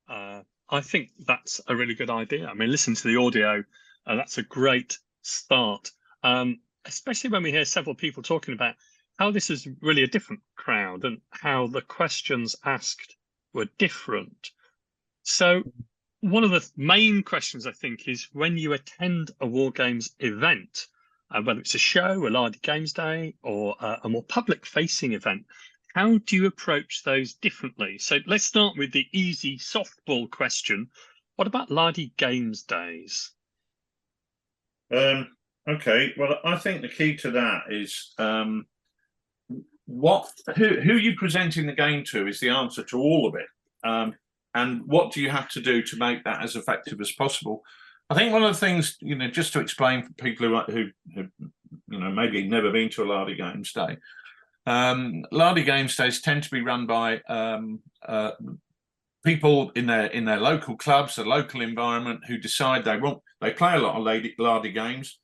I think that's a really good idea. I mean, listen to the audio, that's a great start, especially when we hear several people talking about how this is really a different crowd and how the questions asked were different. So one of the main questions, I think, is when you attend a War Games event, whether it's a show, a Lardy Games Day, or a more public-facing event, how do you approach those differently? So let's start with the easy softball question. What about Lardy Games Days? Okay, well, I think the key to that is who you presenting the game to is the answer to all of it. And what do you have to do to make that as effective as possible? I think one of the things, just to explain for people who maybe never been to a Lardy Games Day, Lardy Games Days tend to be run by people in their local clubs, a local environment, who decide they play a lot of lardy games,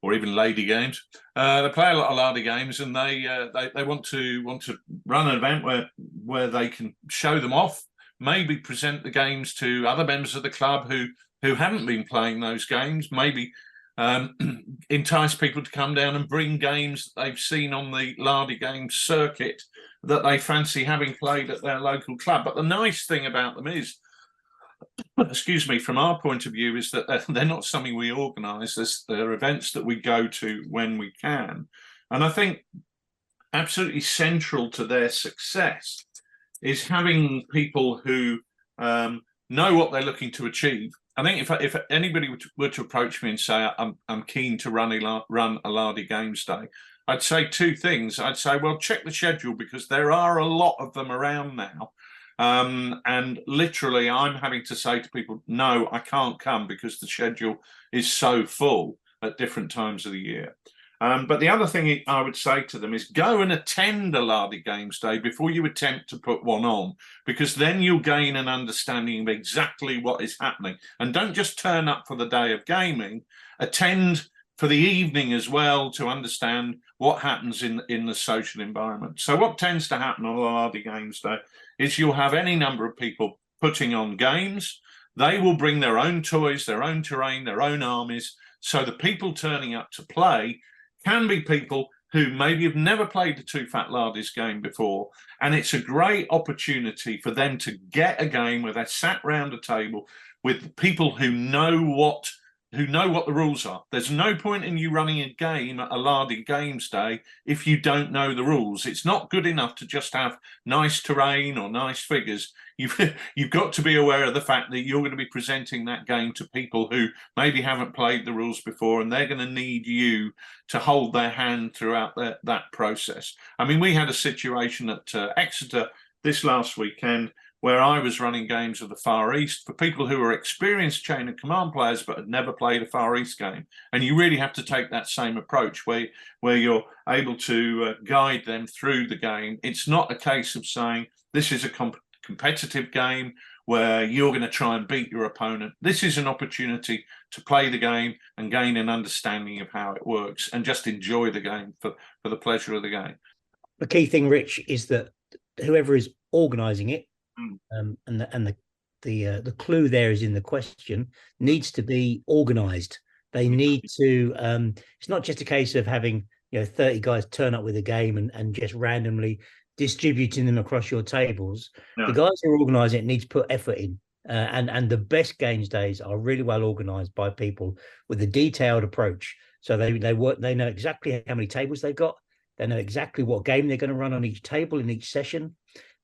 or even lady games. They play a lot of lardy games, and they want to run an event where they can show them off, maybe present the games to other members of the club who haven't been playing those games, maybe entice people to come down and bring games that they've seen on the lardy games circuit that they fancy having played at their local club. But the nice thing about them is, excuse me, from our point of view, is that they're not something we organise. They're events that we go to when we can. And I think absolutely central to their success is having people who know what they're looking to achieve. I think if anybody were to approach me and say, I'm keen to run a lardy games day, I'd say two things. I'd say, well, check the schedule, because there are a lot of them around now. And literally, I'm having to say to people, no, I can't come because the schedule is so full at different times of the year. But the other thing I would say to them is go and attend a lardy games day before you attempt to put one on, because then you'll gain an understanding of exactly what is happening. And don't just turn up for the day of gaming, attend for the evening as well, to understand what happens in the social environment. So what tends to happen on a lardy games day is you'll have any number of people putting on games. They will bring their own toys, their own terrain, their own armies. So the people turning up to play can be people who maybe have never played the TooFatLardies game before, and it's a great opportunity for them to get a game where they're sat round a table with people who know what the rules are. There's no point in you running a game at a lardy games day if you don't know the rules. It's not good enough to just have nice terrain or nice figures. You've got to be aware of the fact that you're going to be presenting that game to people who maybe haven't played the rules before, and they're going to need you to hold their hand throughout that process. I mean, we had a situation at Exeter this last weekend where I was running games of the Far East for people who were experienced chain of command players but had never played a Far East game. And you really have to take that same approach where you're able to guide them through the game. It's not a case of saying this is a competitive game where you're going to try and beat your opponent. This is an opportunity to play the game and gain an understanding of how it works and just enjoy the game for the pleasure of the game. The key thing, Rich, is that whoever is organising it, and the clue there is in the question, needs to be organised. They need to. It's not just a case of having 30 guys turn up with a game and just randomly distributing them across your tables. No. The guys who organise it need to put effort in, and the best games days are really well organised by people with a detailed approach. So they know exactly how many tables they've got. They know exactly what game they're going to run on each table in each session.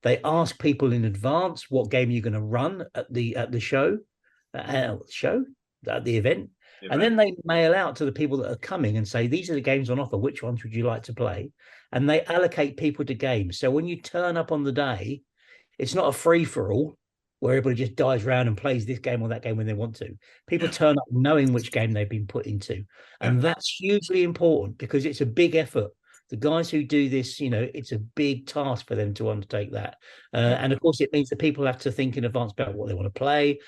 They ask people in advance what game you're going to run at the show, at the event. And then they mail out to the people that are coming and say, these are the games on offer. Which ones would you like to play? And they allocate people to games. So when you turn up on the day, it's not a free-for-all where everybody just dives around and plays this game or that game when they want to. People turn up knowing which game they've been put into. And that's hugely important because it's a big effort. The guys who do this, it's a big task for them to undertake that. And of course, it means that people have to think in advance about what they want to play.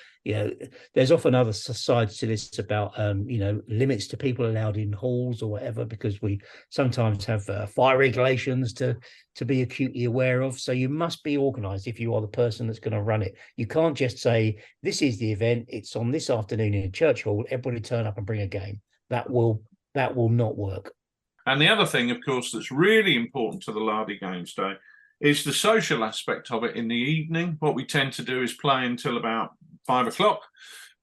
There's often other sides to this about, limits to people allowed in halls or whatever, because we sometimes have fire regulations to be acutely aware of. So you must be organised if you are the person that's going to run it. You can't just say, this is the event, it's on this afternoon in a church hall, everybody turn up and bring a game. That will not work. And the other thing, of course, that's really important to the Lardy Games Day is the social aspect of it in the evening. What we tend to do is play until about 5 o'clock.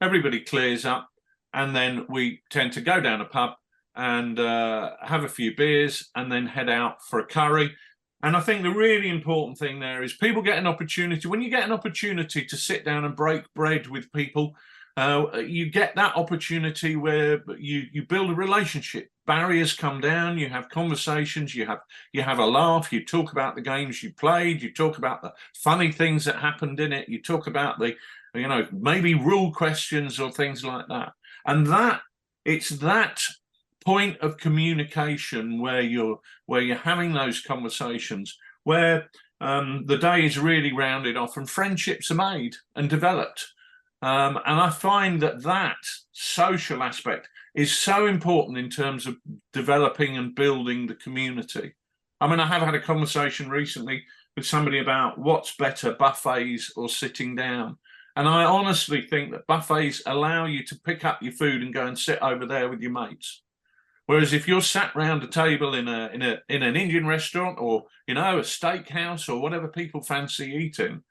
Everybody clears up, and then we tend to go down a pub and have a few beers and then head out for a curry. And I think the really important thing there is people get an opportunity. When you get an opportunity to sit down and break bread with people, you get that opportunity where you build a relationship. Barriers come down, you have conversations, you have a laugh, you talk about the games you played, you talk about the funny things that happened in it, you talk about the maybe rule questions or things like that. And it's that point of communication where you're having those conversations where the day is really rounded off and friendships are made and developed. And I find that social aspect is so important in terms of developing and building the community. I mean, I have had a conversation recently with somebody about what's better, buffets or sitting down. And I honestly think that buffets allow you to pick up your food and go and sit over there with your mates. Whereas if you're sat round a table in an Indian restaurant or, you know, a steakhouse or whatever people fancy eating,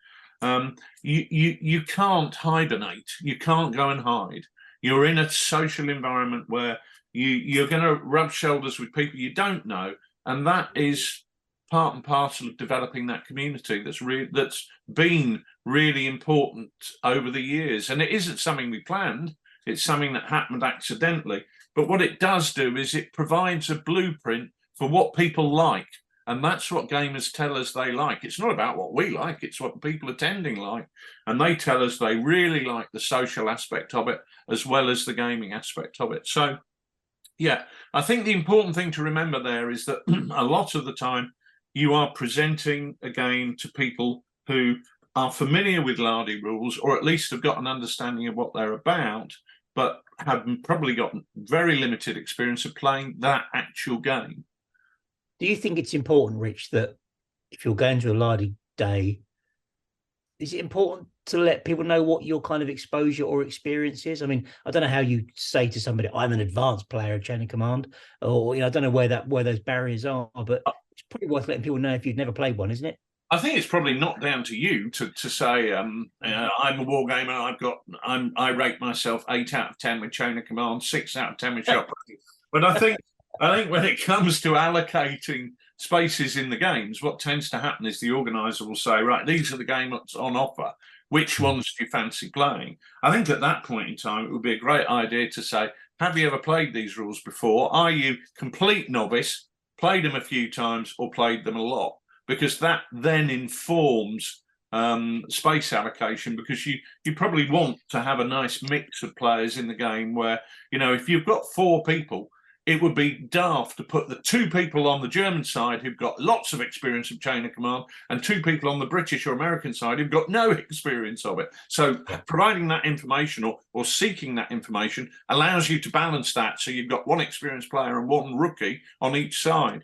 you can't hibernate. You can't go and hide. You're in a social environment where you're going to rub shoulders with people you don't know, and that is part and parcel of developing that community that's been really important over the years. And it isn't something we planned. It's something that happened accidentally. But what it does do is it provides a blueprint for what people like. And that's what gamers tell us they like. It's not about what we like, it's what people attending like. And they tell us they really like the social aspect of it as well as the gaming aspect of it. So, yeah, I think the important thing to remember there is that a lot of the time you are presenting a game to people who are familiar with Lardy rules, or at least have got an understanding of what they're about, but have probably got very limited experience of playing that actual game. Do you think it's important, Rich, that if you're going to a Lardy day, is it important to let people know what your kind of exposure or experience is? I mean, I don't know how you say to somebody, I'm an advanced player of Chain of Command, or, you know, I don't know where those barriers are, but it's probably worth letting people know if you've never played one, isn't it? I think it's probably not down to you to say I'm a war gamer. I rate myself 8 out of 10 with Chain of Command, 6 out of 10 with Shop. But I think when it comes to allocating spaces in the games, what tends to happen is the organizer will say, right, these are the games on offer. Which ones do you fancy playing? I think at that point in time, it would be a great idea to say, have you ever played these rules before? Are you complete novice, played them a few times, or played them a lot? Because that then informs space allocation, because you probably want to have a nice mix of players in the game where, you know, if you've got 4 people, it would be daft to put the 2 people on the German side who've got lots of experience of Chain of Command and 2 people on the British or American side who've got no experience of it. So providing that information or seeking that information allows you to balance that, so you've got 1 experienced player and 1 rookie on each side.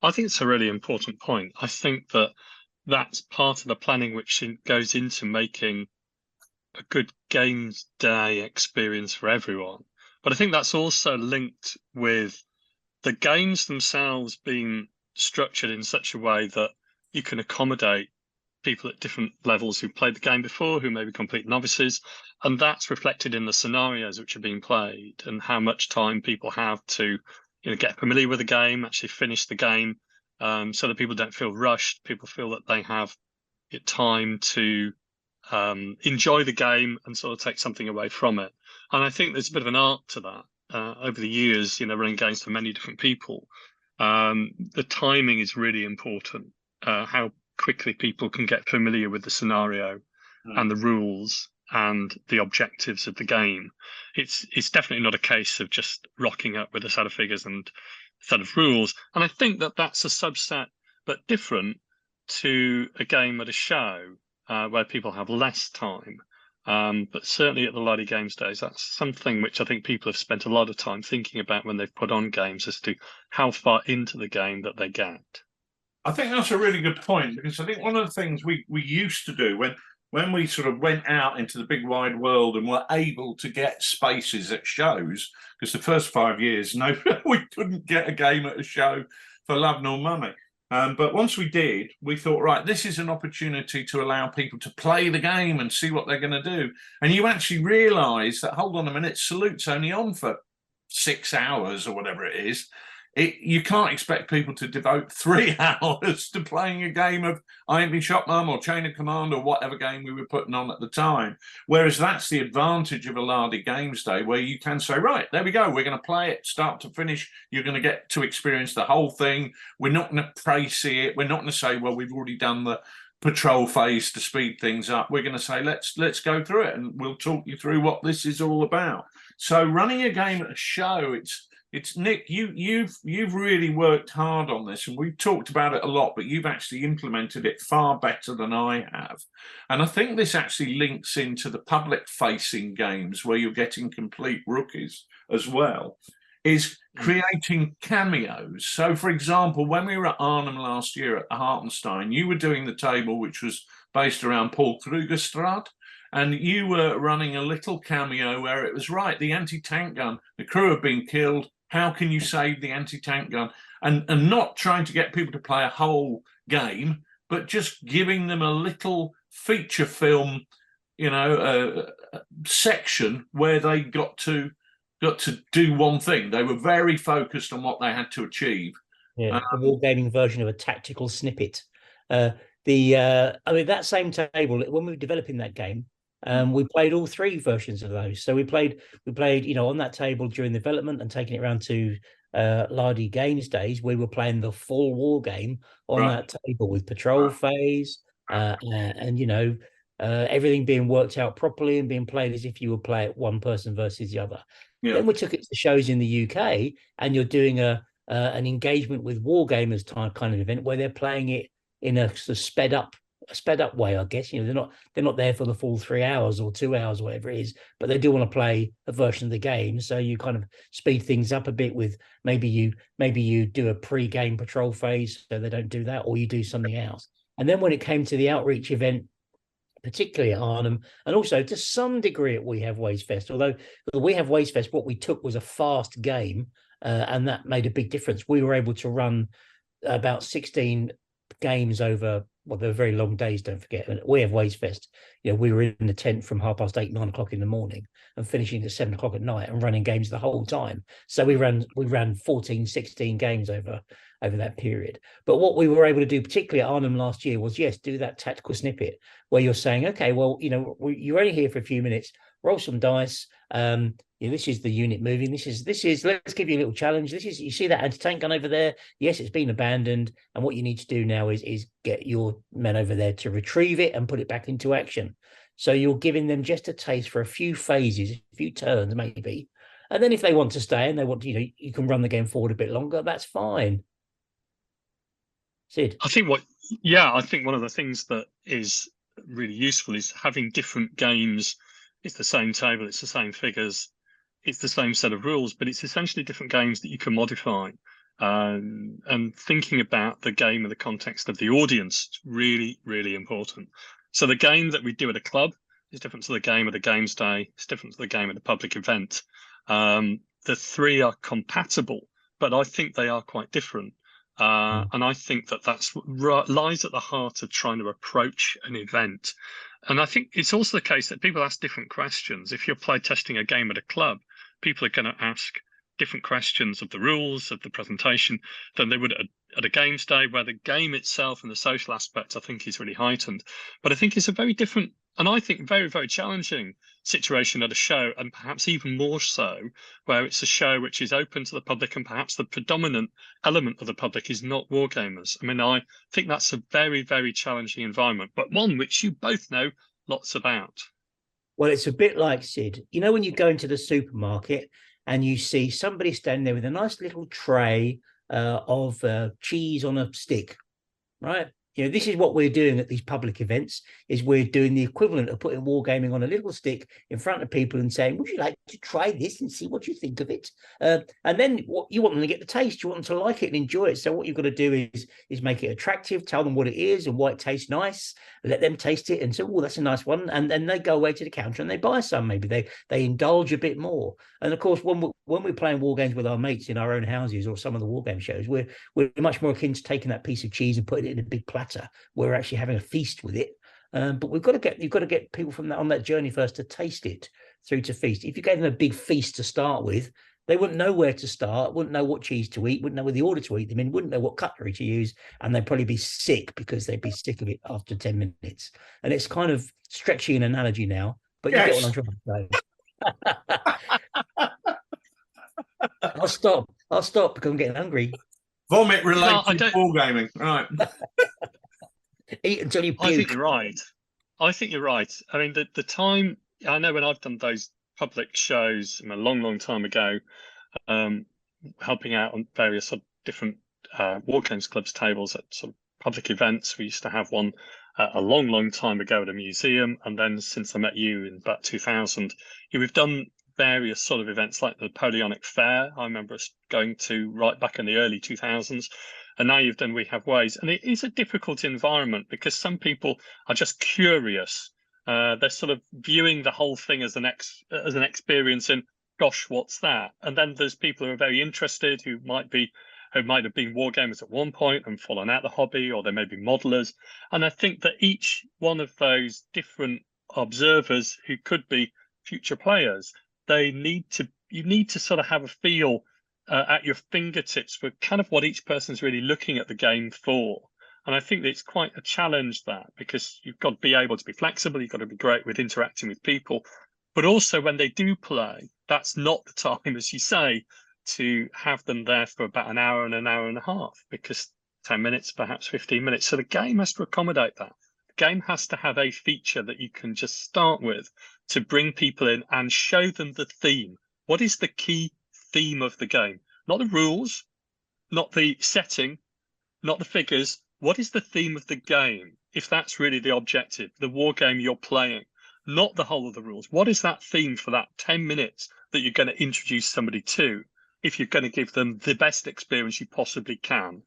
I think it's a really important point. I think that's part of the planning which goes into making a good games day experience for everyone. But I think that's also linked with the games themselves being structured in such a way that you can accommodate people at different levels who played the game before, who may be complete novices. And that's reflected in the scenarios which are being played and how much time people have to, you know, get familiar with the game, actually finish the game, so that people don't feel rushed. People feel that they have time to enjoy the game and sort of take something away from it. And I think there's a bit of an art to that over the years, you know, running games for many different people. The timing is really important, how quickly people can get familiar with the scenario and the rules and the objectives of the game. It's definitely not a case of just rocking up with a set of figures and a set of rules. And I think that's a subset, but different to a game at a show where people have less time. But certainly at the Lardy Games Days, that's something which I think people have spent a lot of time thinking about when they've put on games, as to how far into the game that they get. I think that's a really good point, because I think one of the things we used to do when we sort of went out into the big wide world and were able to get spaces at shows, because the first 5 years, no, we couldn't get a game at a show for love nor money. But once we did, we thought, right, this is an opportunity to allow people to play the game and see what they're going to do. And you actually realise that, hold on a minute, Salute's only on for 6 hours or whatever it is. You can't expect people to devote 3 hours to playing a game of I Ain't Been Shot Mum or Chain of Command or whatever game we were putting on at the time. Whereas that's the advantage of a Lardy Games Day, where you can say, right, there we go, we're going to play it start to finish. You're going to get to experience the whole thing. We're not going to praise it. We're not going to say, well, we've already done the patrol phase to speed things up. We're going to say, let's go through it and we'll talk you through what this is all about. So running a game at a show, it's Nick. You've really worked hard on this, and we've talked about it a lot. But you've actually implemented it far better than I have, and I think this actually links into the public-facing games where you're getting complete rookies as well. Is creating cameos. So, for example, when we were at Arnhem last year at the Hartenstein, you were doing the table which was based around Paul Krugerstraat, and you were running a little cameo where it was right, the anti-tank gun, the crew have been killed, how can you save the anti-tank gun? And not trying to get people to play a whole game, but just giving them a little feature film, section where they got to do one thing. They were very focused on what they had to achieve. Yeah, a wargaming version of a tactical snippet. I mean, that same table, when we were developing that game, we played all three versions of those. So we played, on that table during development and taking it around to Lardy Games days. We were playing the full war game on that table with patrol phase, and everything being worked out properly and being played as if you would play it one person versus the other. Yeah. Then we took it to shows in the UK, and you're doing an engagement with wargamers type kind of event where they're playing it in a sort of sped up way, I guess. They're not there for the full 3 hours or 2 hours, whatever it is, but they do want to play a version of the game. So you kind of speed things up a bit with maybe you do a pre-game patrol phase, so they don't do that, or you do something else. And then when it came to the outreach event, particularly at Arnhem, and also to some degree at We Have Ways Fest, although the We Have Ways Fest, what we took was a fast game, and that made a big difference. We were able to run about 16 games over, well, they were very long days, don't forget. We Have Ways Fest, we were in the tent from 8:30, 9 o'clock in the morning and finishing at 7 o'clock at night and running games the whole time. So we ran 14, 16 games over that period. But what we were able to do, particularly at Arnhem last year, was, yes, do that tactical snippet where you're saying, okay, well, you're only here for a few minutes, roll some dice. This is the unit moving. This is. Let's give you a little challenge. You see that anti-tank gun over there? Yes, it's been abandoned. And what you need to do now is get your men over there to retrieve it and put it back into action. So you're giving them just a taste for a few phases, a few turns maybe. And then if they want to stay and they want to, you can run the game forward a bit longer. That's fine. Sid? I think one of the things that is really useful is having different games. It's the same table, it's the same figures, it's the same set of rules, but it's essentially different games that you can modify. And thinking about the game in the context of the audience is really, really important. So the game that we do at a club is different to the game at a games day. It's different to the game at a public event. The three are compatible, but I think they are quite different. And I think that's what lies at the heart of trying to approach an event. And I think it's also the case that people ask different questions. If you're play testing a game at a club, people are going to ask different questions of the rules, of the presentation, than they would at a games day, where the game itself and the social aspect, I think, is really heightened. But I think it's a very different, and I think very, very challenging situation at a show, and perhaps even more so, where it's a show which is open to the public, and perhaps the predominant element of the public is not wargamers. I mean, I think that's a very, very challenging environment, but one which you both know lots about. Well, it's a bit like, Sid, when you go into the supermarket and you see somebody standing there with a nice little tray of cheese on a stick, right? This is what we're doing at these public events, is we're doing the equivalent of putting wargaming on a little stick in front of people and saying, would you like to try this and see what you think of it? And then what you want them to get the taste, you want them to like it and enjoy it. So what you've got to do is make it attractive, tell them what it is and why it tastes nice, let them taste it and say, oh, that's a nice one. And then they go away to the counter and they buy some. Maybe they indulge a bit more. And of course, when we're playing war games with our mates in our own houses or some of the war game shows, we're much more akin to taking that piece of cheese and putting it in a big platter. We're actually having a feast with it, but you've got to get people from on that journey first to taste it through to feast. If you gave them a big feast to start with, they wouldn't know where to start, wouldn't know what cheese to eat, wouldn't know where the order to eat them in, wouldn't know what cutlery to use, and they'd probably be sick because they'd be sick of it after 10 minutes. And it's kind of stretchy an analogy now, but yes. You get what I'm trying to say. I'll stop because I'm getting hungry. Vomit related wargaming, right? Eat until you puke. I think you're right. I mean, the time, I know when I've done those public shows a long, long time ago, helping out on various sort of different war games clubs tables at sort of public events. We used to have one a long time ago at a museum, and then since I met you in about 2000, we've done various sort of events like the Napoleonic Fair. I remember us going to right back in the early 2000s, and now you've done We Have Ways, and it is a difficult environment because some people are just curious. They're sort of viewing the whole thing as an experience in, gosh, what's that? And then there's people who are very interested who might have been wargamers at one point and fallen out the hobby, or they may be modelers. And I think that each one of those different observers who could be future players, you need to sort of have a feel at your fingertips for kind of what each person's really looking at the game for. And I think that it's quite a challenge, that, because you've got to be able to be flexible, you've got to be great with interacting with people, but also when they do play, that's not the time, as you say, to have them there for about an hour and a half, because 10 minutes, perhaps 15 minutes. So the game has to accommodate that. The game has to have a feature that you can just start with to bring people in and show them the theme. What is the key theme of the game? Not the rules, not the setting, not the figures. What is the theme of the game? If that's really the objective, the war game you're playing, not the whole of the rules. What is that theme for that 10 minutes that you're going to introduce somebody to, if you're going to give them the best experience you possibly can?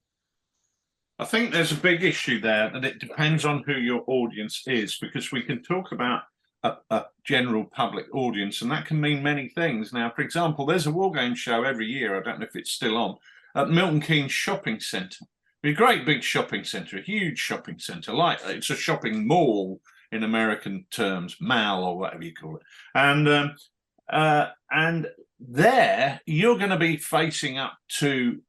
I think there's a big issue there, and it depends on who your audience is, because we can talk about a general public audience, and that can mean many things. Now, for example, there's a war game show every year, I don't know if it's still on, at Milton Keynes Shopping Centre. A great big shopping centre, a huge shopping centre, like it's a shopping mall in American terms, mall or whatever you call it. And there you're going to be facing up to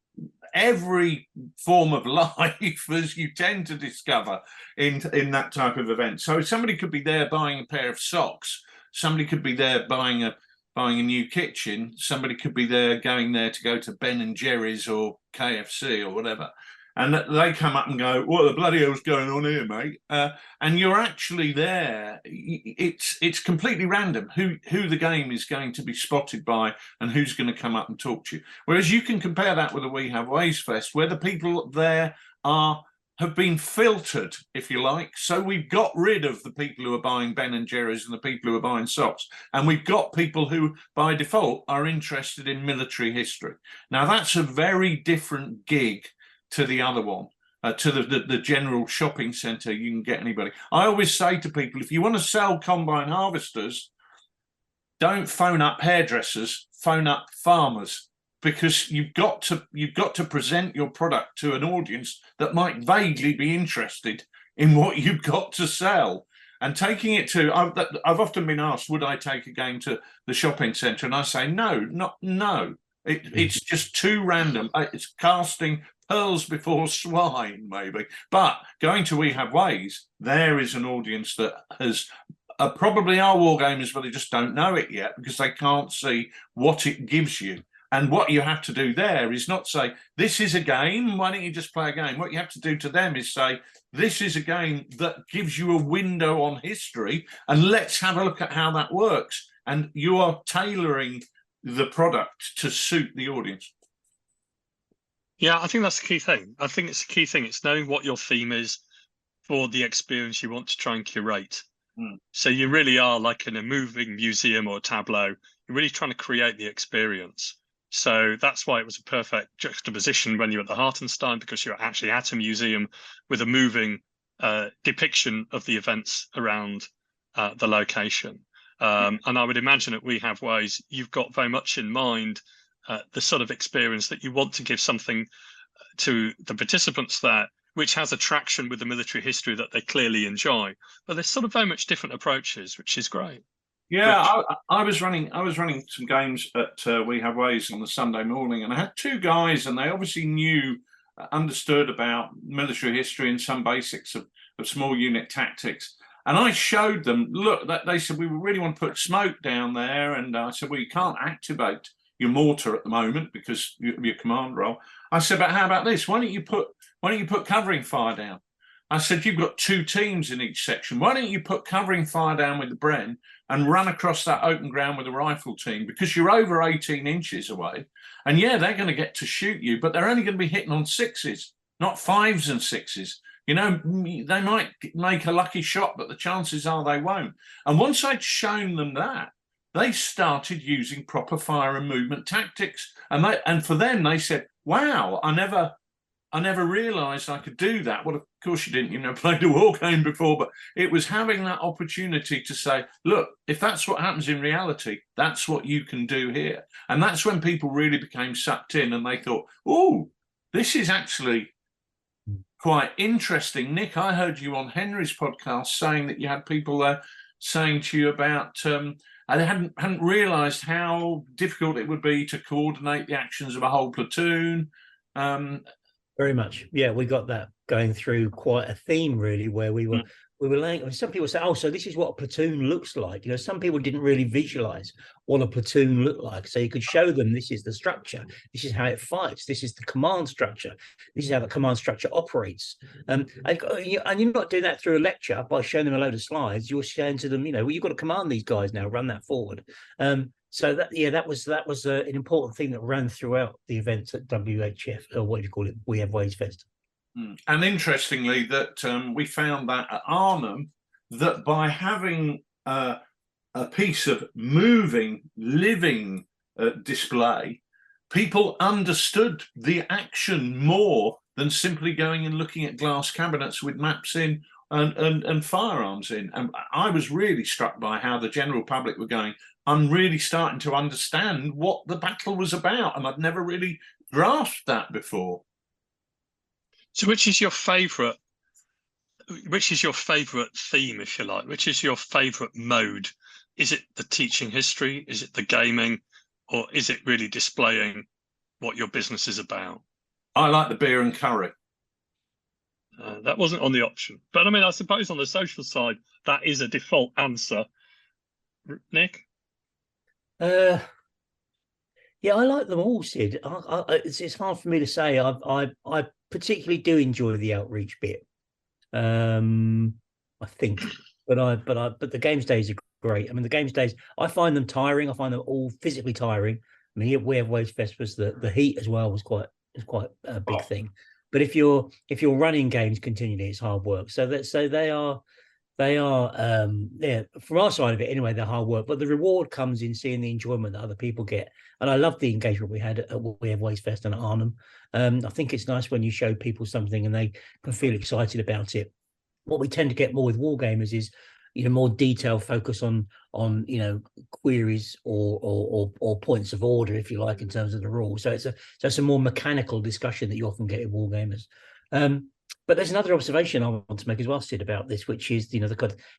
every form of life, as you tend to discover in that type of event. So somebody could be there buying a pair of socks, somebody could be there buying a new kitchen, somebody could be there going there to go to Ben and Jerry's or KFC or whatever. And they come up and go, what the bloody hell's going on here, mate? And you're actually there. It's completely random who the game is going to be spotted by and who's going to come up and talk to you. Whereas you can compare that with a We Have Ways Fest, where the people there have been filtered, if you like. So we've got rid of the people who are buying Ben and Jerry's and the people who are buying socks. And we've got people who, by default, are interested in military history. Now, that's a very different gig to the other one, to the general shopping centre. You can get anybody. I always say to people, if you want to sell combine harvesters, don't phone up hairdressers, phone up farmers, because you've got to present your product to an audience that might vaguely be interested in what you've got to sell. And taking it to, I've often been asked, would I take a game to the shopping centre? And I say, no. It's just too random. It's casting pearls before swine, maybe. But going to We Have Ways, there is an audience that has probably are wargamers, but they just don't know it yet because they can't see what it gives you. And what you have to do there is not say, this is a game, why don't you just play a game? What you have to do to them is say, this is a game that gives you a window on history, and let's have a look at how that works. And you are tailoring the product to suit the audience. Yeah, I think that's the key thing. I think it's the key thing. It's knowing what your theme is for the experience you want to try and curate. So you really are like in a moving museum or a tableau. You're really trying to create the experience. So that's why it was a perfect juxtaposition when you're at the Hartenstein, because you're actually at a museum with a moving depiction of the events around the location. And I would imagine that We Have Ways, you've got very much in mind the sort of experience that you want to give something to the participants there, which has a traction with the military history that they clearly enjoy. But there's sort of very much different approaches, which is great. Yeah, I was running some games at We Have Ways on the Sunday morning, and I had two guys, and they obviously understood about military history and some basics of small unit tactics. And I showed them, look, they said, we really want to put smoke down there. And I said, well, you can't activate your mortar at the moment because of your command role. I said, but how about this? Why don't you put covering fire down? I said, you've got 2 teams in each section. Why don't you put covering fire down with the Bren and run across that open ground with a rifle team? Because you're over 18 inches away. And yeah, they're going to get to shoot you, but they're only going to be hitting on 6s, not 5s and 6s. You know, they might make a lucky shot, but the chances are they won't. And once I'd shown them that, they started using proper fire and movement tactics. And for them, they said, wow, I never realised I could do that. Well, of course you didn't, played a war game before, but it was having that opportunity to say, look, if that's what happens in reality, that's what you can do here. And that's when people really became sucked in and they thought, oh, this is actually quite interesting. Nick, I heard you on Henry's podcast saying that you had people there saying to you about I hadn't realised how difficult it would be to coordinate the actions of a whole platoon. Very much. Yeah, we got that going through quite a theme, really, where we were laying. Some people say, oh, so this is what a platoon looks like. Some people didn't really visualize what a platoon looked like. So you could show them this is the structure, this is how it fights, this is the command structure, this is how the command structure operates. And you're not doing that through a lecture by showing them a load of slides. You're saying to them, well, you've got to command these guys now, run that forward. So that was an important thing that ran throughout the events at WHF, or what do you call it? We Have Ways Fest. And interestingly, that we found that at Arnhem, that by having a piece of moving, living display, people understood the action more than simply going and looking at glass cabinets with maps in and firearms in. And I was really struck by how the general public were going, I'm really starting to understand what the battle was about, and I'd never really grasped that before. So which is your favourite theme, if you like? Which is your favourite mode? Is it the teaching history? Is it the gaming? Or is it really displaying what your business is about? I like the beer and curry. That wasn't on the option. But I mean, I suppose on the social side, that is a default answer. Nick? Yeah, I like them all, Sid. It's hard for me to say. I particularly do enjoy the outreach bit. I think, but the games days are great. I mean, the games days, I find them tiring. I find them all physically tiring. I mean, We Have Waves Fest was the heat as well was quite a big thing. But if you're running games continually, it's hard work. So they are from our side of it anyway, they're hard work, but the reward comes in seeing the enjoyment that other people get. And I love the engagement we had at We Have Ways Fest and at Arnhem. I think it's nice when you show people something and they can feel excited about it. What we tend to get more with wargamers is more detailed focus on queries or points of order, if you like, in terms of the rules. So it's a more mechanical discussion that you often get with wargamers. But there's another observation I want to make as well, Sid, about this, which is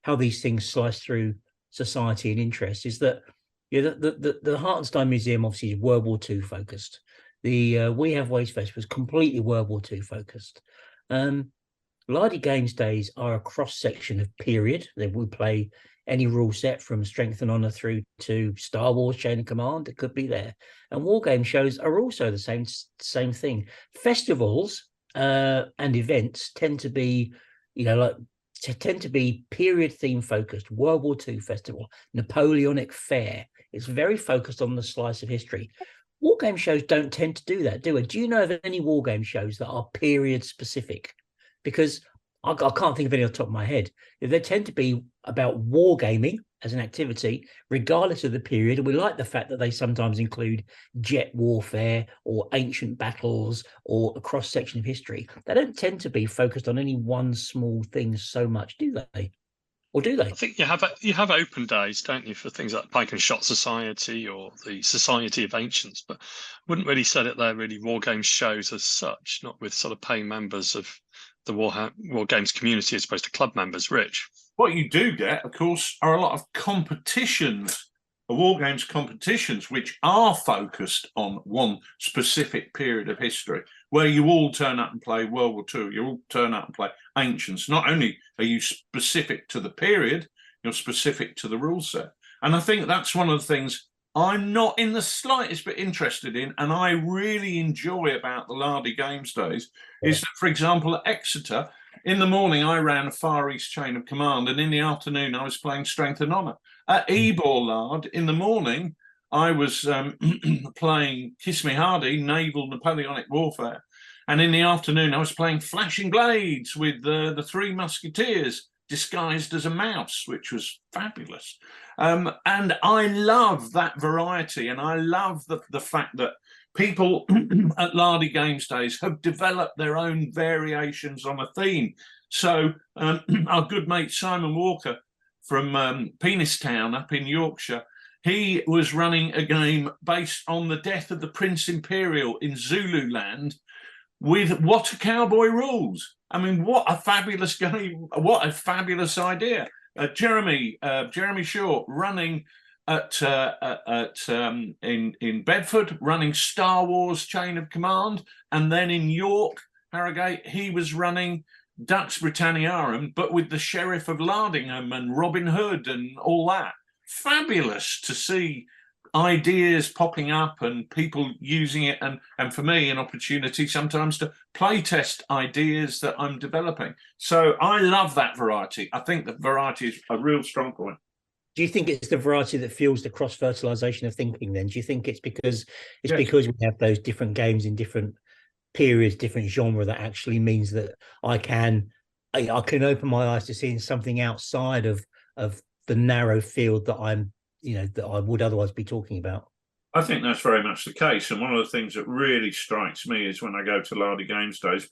how these things slice through society and interest. Is that the Hartenstein Museum obviously is World War II focused. The We Have Ways Fest was completely World War II focused. Lardy Games Days are a cross section of period. They will play any rule set from Strength and Honor through to Star Wars Chain of Command. It could be there. And war game shows are also the same thing. Festivals and events tend to be, period theme focused. World War II festival, Napoleonic fair. It's very focused on the slice of history. War game shows don't tend to do that, do they? Do you know of any war game shows that are period specific? Because I can't think of any off the top of my head. They tend to be about wargaming as an activity, regardless of the period. And we like the fact that they sometimes include jet warfare or ancient battles or a cross-section of history. They don't tend to be focused on any one small thing so much, do they? Or do they? I think you have open days, don't you, for things like Pike and Shot Society or the Society of Ancients, but wouldn't really set it there really war game shows as such, not with sort of paying members of the war games community as opposed to club members. Rich? What you do get, of course, are a lot of competitions, war games competitions, which are focused on one specific period of history, where you all turn up and play World War II, you all turn up and play Ancients. Not only are you specific to the period, you're specific to the rule set. And I think that's one of the things I'm not in the slightest bit interested in, and I really enjoy about the Lardy Games Days, is that, for example, at Exeter, in the morning, I ran a Far East chain of command, and in the afternoon, I was playing Strength and Honor. At Ebor, Lard, in the morning, I was playing Kiss Me Hardy, Naval Napoleonic Warfare. And in the afternoon, I was playing Flashing Blades with the Three Musketeers disguised as a mouse, which was fabulous. And I love that variety. And I love the fact that people at Lardy Games Days have developed their own variations on a theme. So our good mate Simon Walker from Peanistown up in Yorkshire, he was running a game based on the death of the Prince Imperial in Zululand with What a Cowboy Rules. I mean, what a fabulous game. What a fabulous idea. Jeremy Shaw running in Bedford, running Star Wars Chain of Command. And then in York, Harrogate, he was running Dux Britanniarum, but with the Sheriff of Lardingham and Robin Hood and all that. Fabulous to see ideas popping up and people using it, and for me an opportunity sometimes to play test ideas that I'm developing. So I love that variety. I think that variety is a real strong point. Do you think it's the variety that fuels the cross-fertilization of thinking then? Do you think it's because Yes. because we have those different games in different periods, different genre, that actually means that I can open my eyes to seeing something outside of the narrow field that I'm, that I would otherwise be talking about? I think that's very much the case. And one of the things that really strikes me is when I go to Lardy Games Days,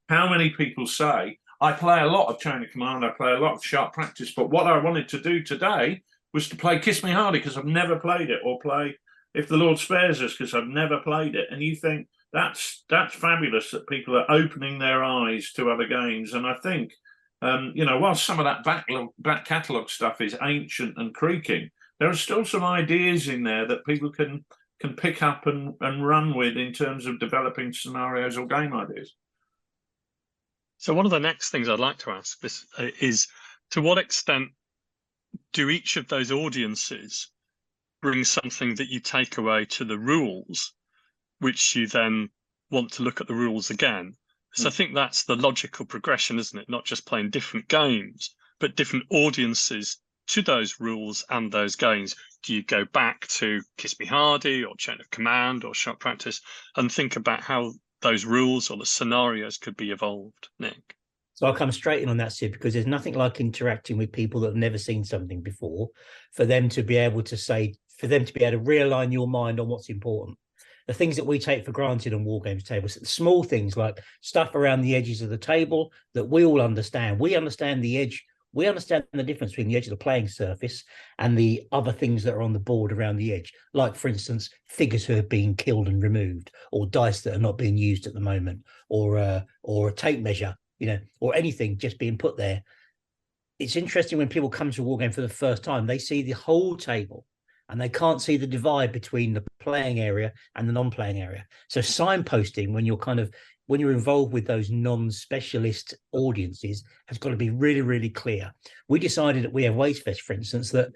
how many people say, I play a lot of Chain of Command, I play a lot of Sharp Practice, but what I wanted to do today was to play Kiss Me Hardy because I've never played it, or play If the Lord Spares Us because I've never played it. And you think that's fabulous that people are opening their eyes to other games. And I think, while some of that back catalogue stuff is ancient and creaking, there are still some ideas in there that people can pick up and run with in terms of developing scenarios or game ideas. So one of the next things I'd like to ask this is, to what extent do each of those audiences bring something that you take away to the rules, which you then want to look at the rules again? So I think that's the logical progression, isn't it? Not just playing different games, but different audiences to those rules and those games. Do you go back to Kiss Me Hardy or Chain of Command or Sharp Practice and think about how those rules or the scenarios could be evolved, Nick? So I'll come straight in on that, Sid, because there's nothing like interacting with people that have never seen something before, for them to be able to realign your mind on what's important. The things that we take for granted on war games tables, the small things like stuff around the edges of the table that we all understand. We understand the edge. We understand the difference between the edge of the playing surface and the other things that are on the board around the edge. Like, for instance, figures who have been killed and removed, or dice that are not being used at the moment, or a tape measure, or anything just being put there. It's interesting when people come to a war game for the first time, they see the whole table and they can't see the divide between the playing area and the non-playing area. So signposting, when you're involved with those non-specialist audiences, has got to be really, really clear. We decided at We Have Wastefest, for instance, that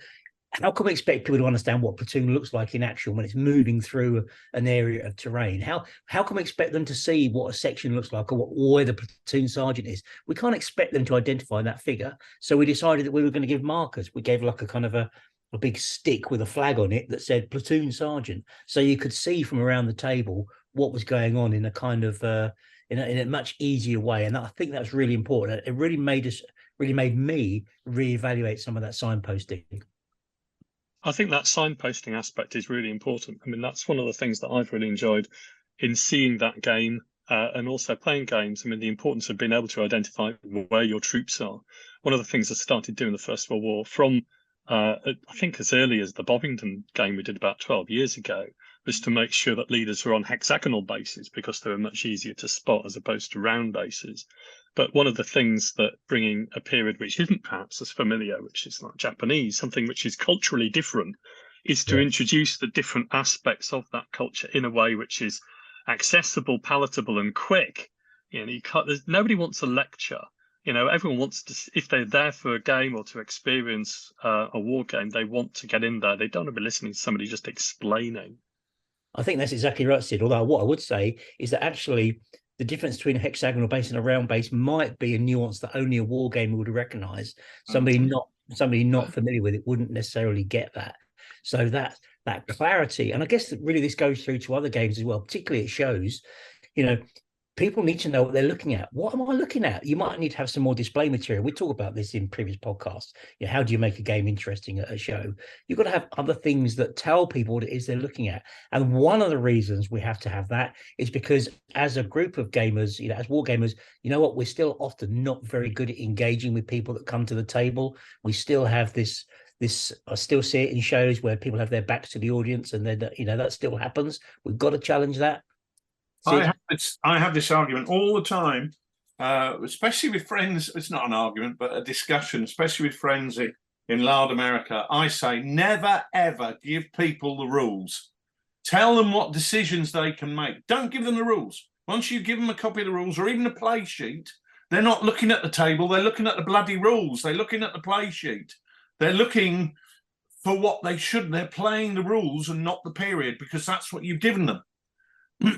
how can we expect people to understand what platoon looks like in action when it's moving through an area of terrain? How can we expect them to see what a section looks like, or where the platoon sergeant is? We can't expect them to identify that figure. So we decided that we were going to give markers. We gave like a kind of a big stick with a flag on it that said platoon sergeant. So you could see from around the table what was going on in a kind of in a much easier way. And I think that's really important. It really made me reevaluate some of that signposting. I think that signposting aspect is really important. I mean, that's one of the things that I've really enjoyed in seeing that game and also playing games. I mean, the importance of being able to identify where your troops are. One of the things I started doing the First World War from, I think as early as the Bovington game we did about 12 years ago, was to make sure that leaders were on hexagonal bases because they were much easier to spot as opposed to round bases. But one of the things that bringing a period which isn't perhaps as familiar, which is like Japanese, something which is culturally different, is to introduce the different aspects of that culture in a way which is accessible, palatable, and quick. Nobody wants a lecture. Everyone wants to, if they're there for a game or to experience a war game, they want to get in there. They don't want to be listening to somebody just explaining. I think that's exactly right, Sid. Although what I would say is that actually the difference between a hexagonal base and a round base might be a nuance that only a war gamer would recognise. Somebody not familiar with it wouldn't necessarily get that. So that clarity, and I guess that really this goes through to other games as well, particularly it shows, people need to know what they're looking at. What am I looking at? You might need to have some more display material. We talk about this in previous podcasts. How do you make a game interesting at a show? You've got to have other things that tell people what it is they're looking at. And one of the reasons we have to have that is because as a group of gamers, as war gamers, we're still often not very good at engaging with people that come to the table. We still have this. I still see it in shows where people have their backs to the audience, and then that still happens. We've got to challenge that. I have this argument all the time, especially with friends. It's not an argument, but a discussion, especially with friends in Loud America. I say never, ever give people the rules. Tell them what decisions they can make. Don't give them the rules. Once you give them a copy of the rules or even a play sheet, they're not looking at the table. They're looking at the bloody rules. They're looking at the play sheet. They're looking for what they should. They're playing the rules and not the period, because that's what you've given them.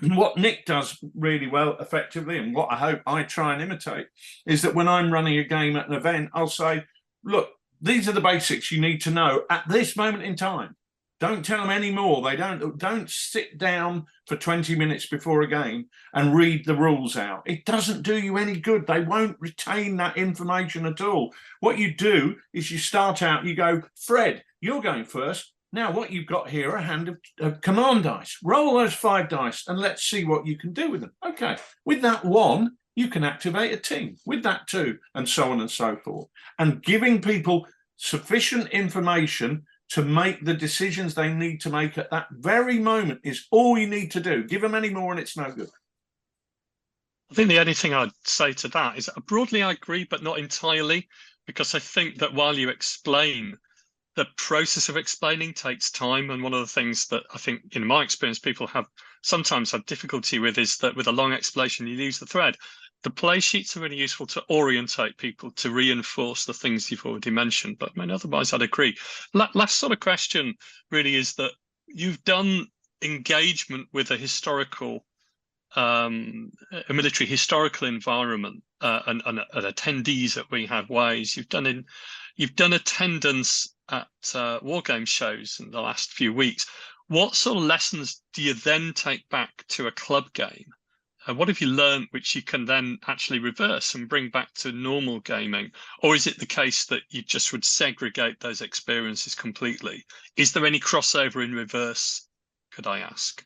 What Nick does really well, effectively, and what I hope I try and imitate, is that when I'm running a game at an event, I'll say, look, these are the basics you need to know at this moment in time. Don't tell them any more. Don't sit down for 20 minutes before a game and read the rules out. It doesn't do you any good. They won't retain that information at all. What you do is you start out, you go, Fred, you're going first. Now, what you've got here are a hand of command dice. Roll those 5 dice and let's see what you can do with them. Okay, with that 1, you can activate a team. With that 2, and so on and so forth. And giving people sufficient information to make the decisions they need to make at that very moment is all you need to do. Give them any more and it's no good. I think the only thing I'd say to that is broadly I agree, but not entirely, because I think that while you explain, the process of explaining takes time. And one of the things that I think, in my experience, people sometimes have difficulty with is that with a long explanation, you lose the thread. The play sheets are really useful to orientate people, to reinforce the things you've already mentioned. But otherwise, I'd agree. Last sort of question really is that you've done engagement with a historical, a military historical environment and attendees at We Have Ways. You've done attendance at war game shows in the last few weeks. What sort of lessons do you then take back to a club game? What have you learned which you can then actually reverse and bring back to normal gaming? Or is it the case that you just would segregate those experiences completely? Is there any crossover in reverse, could I ask?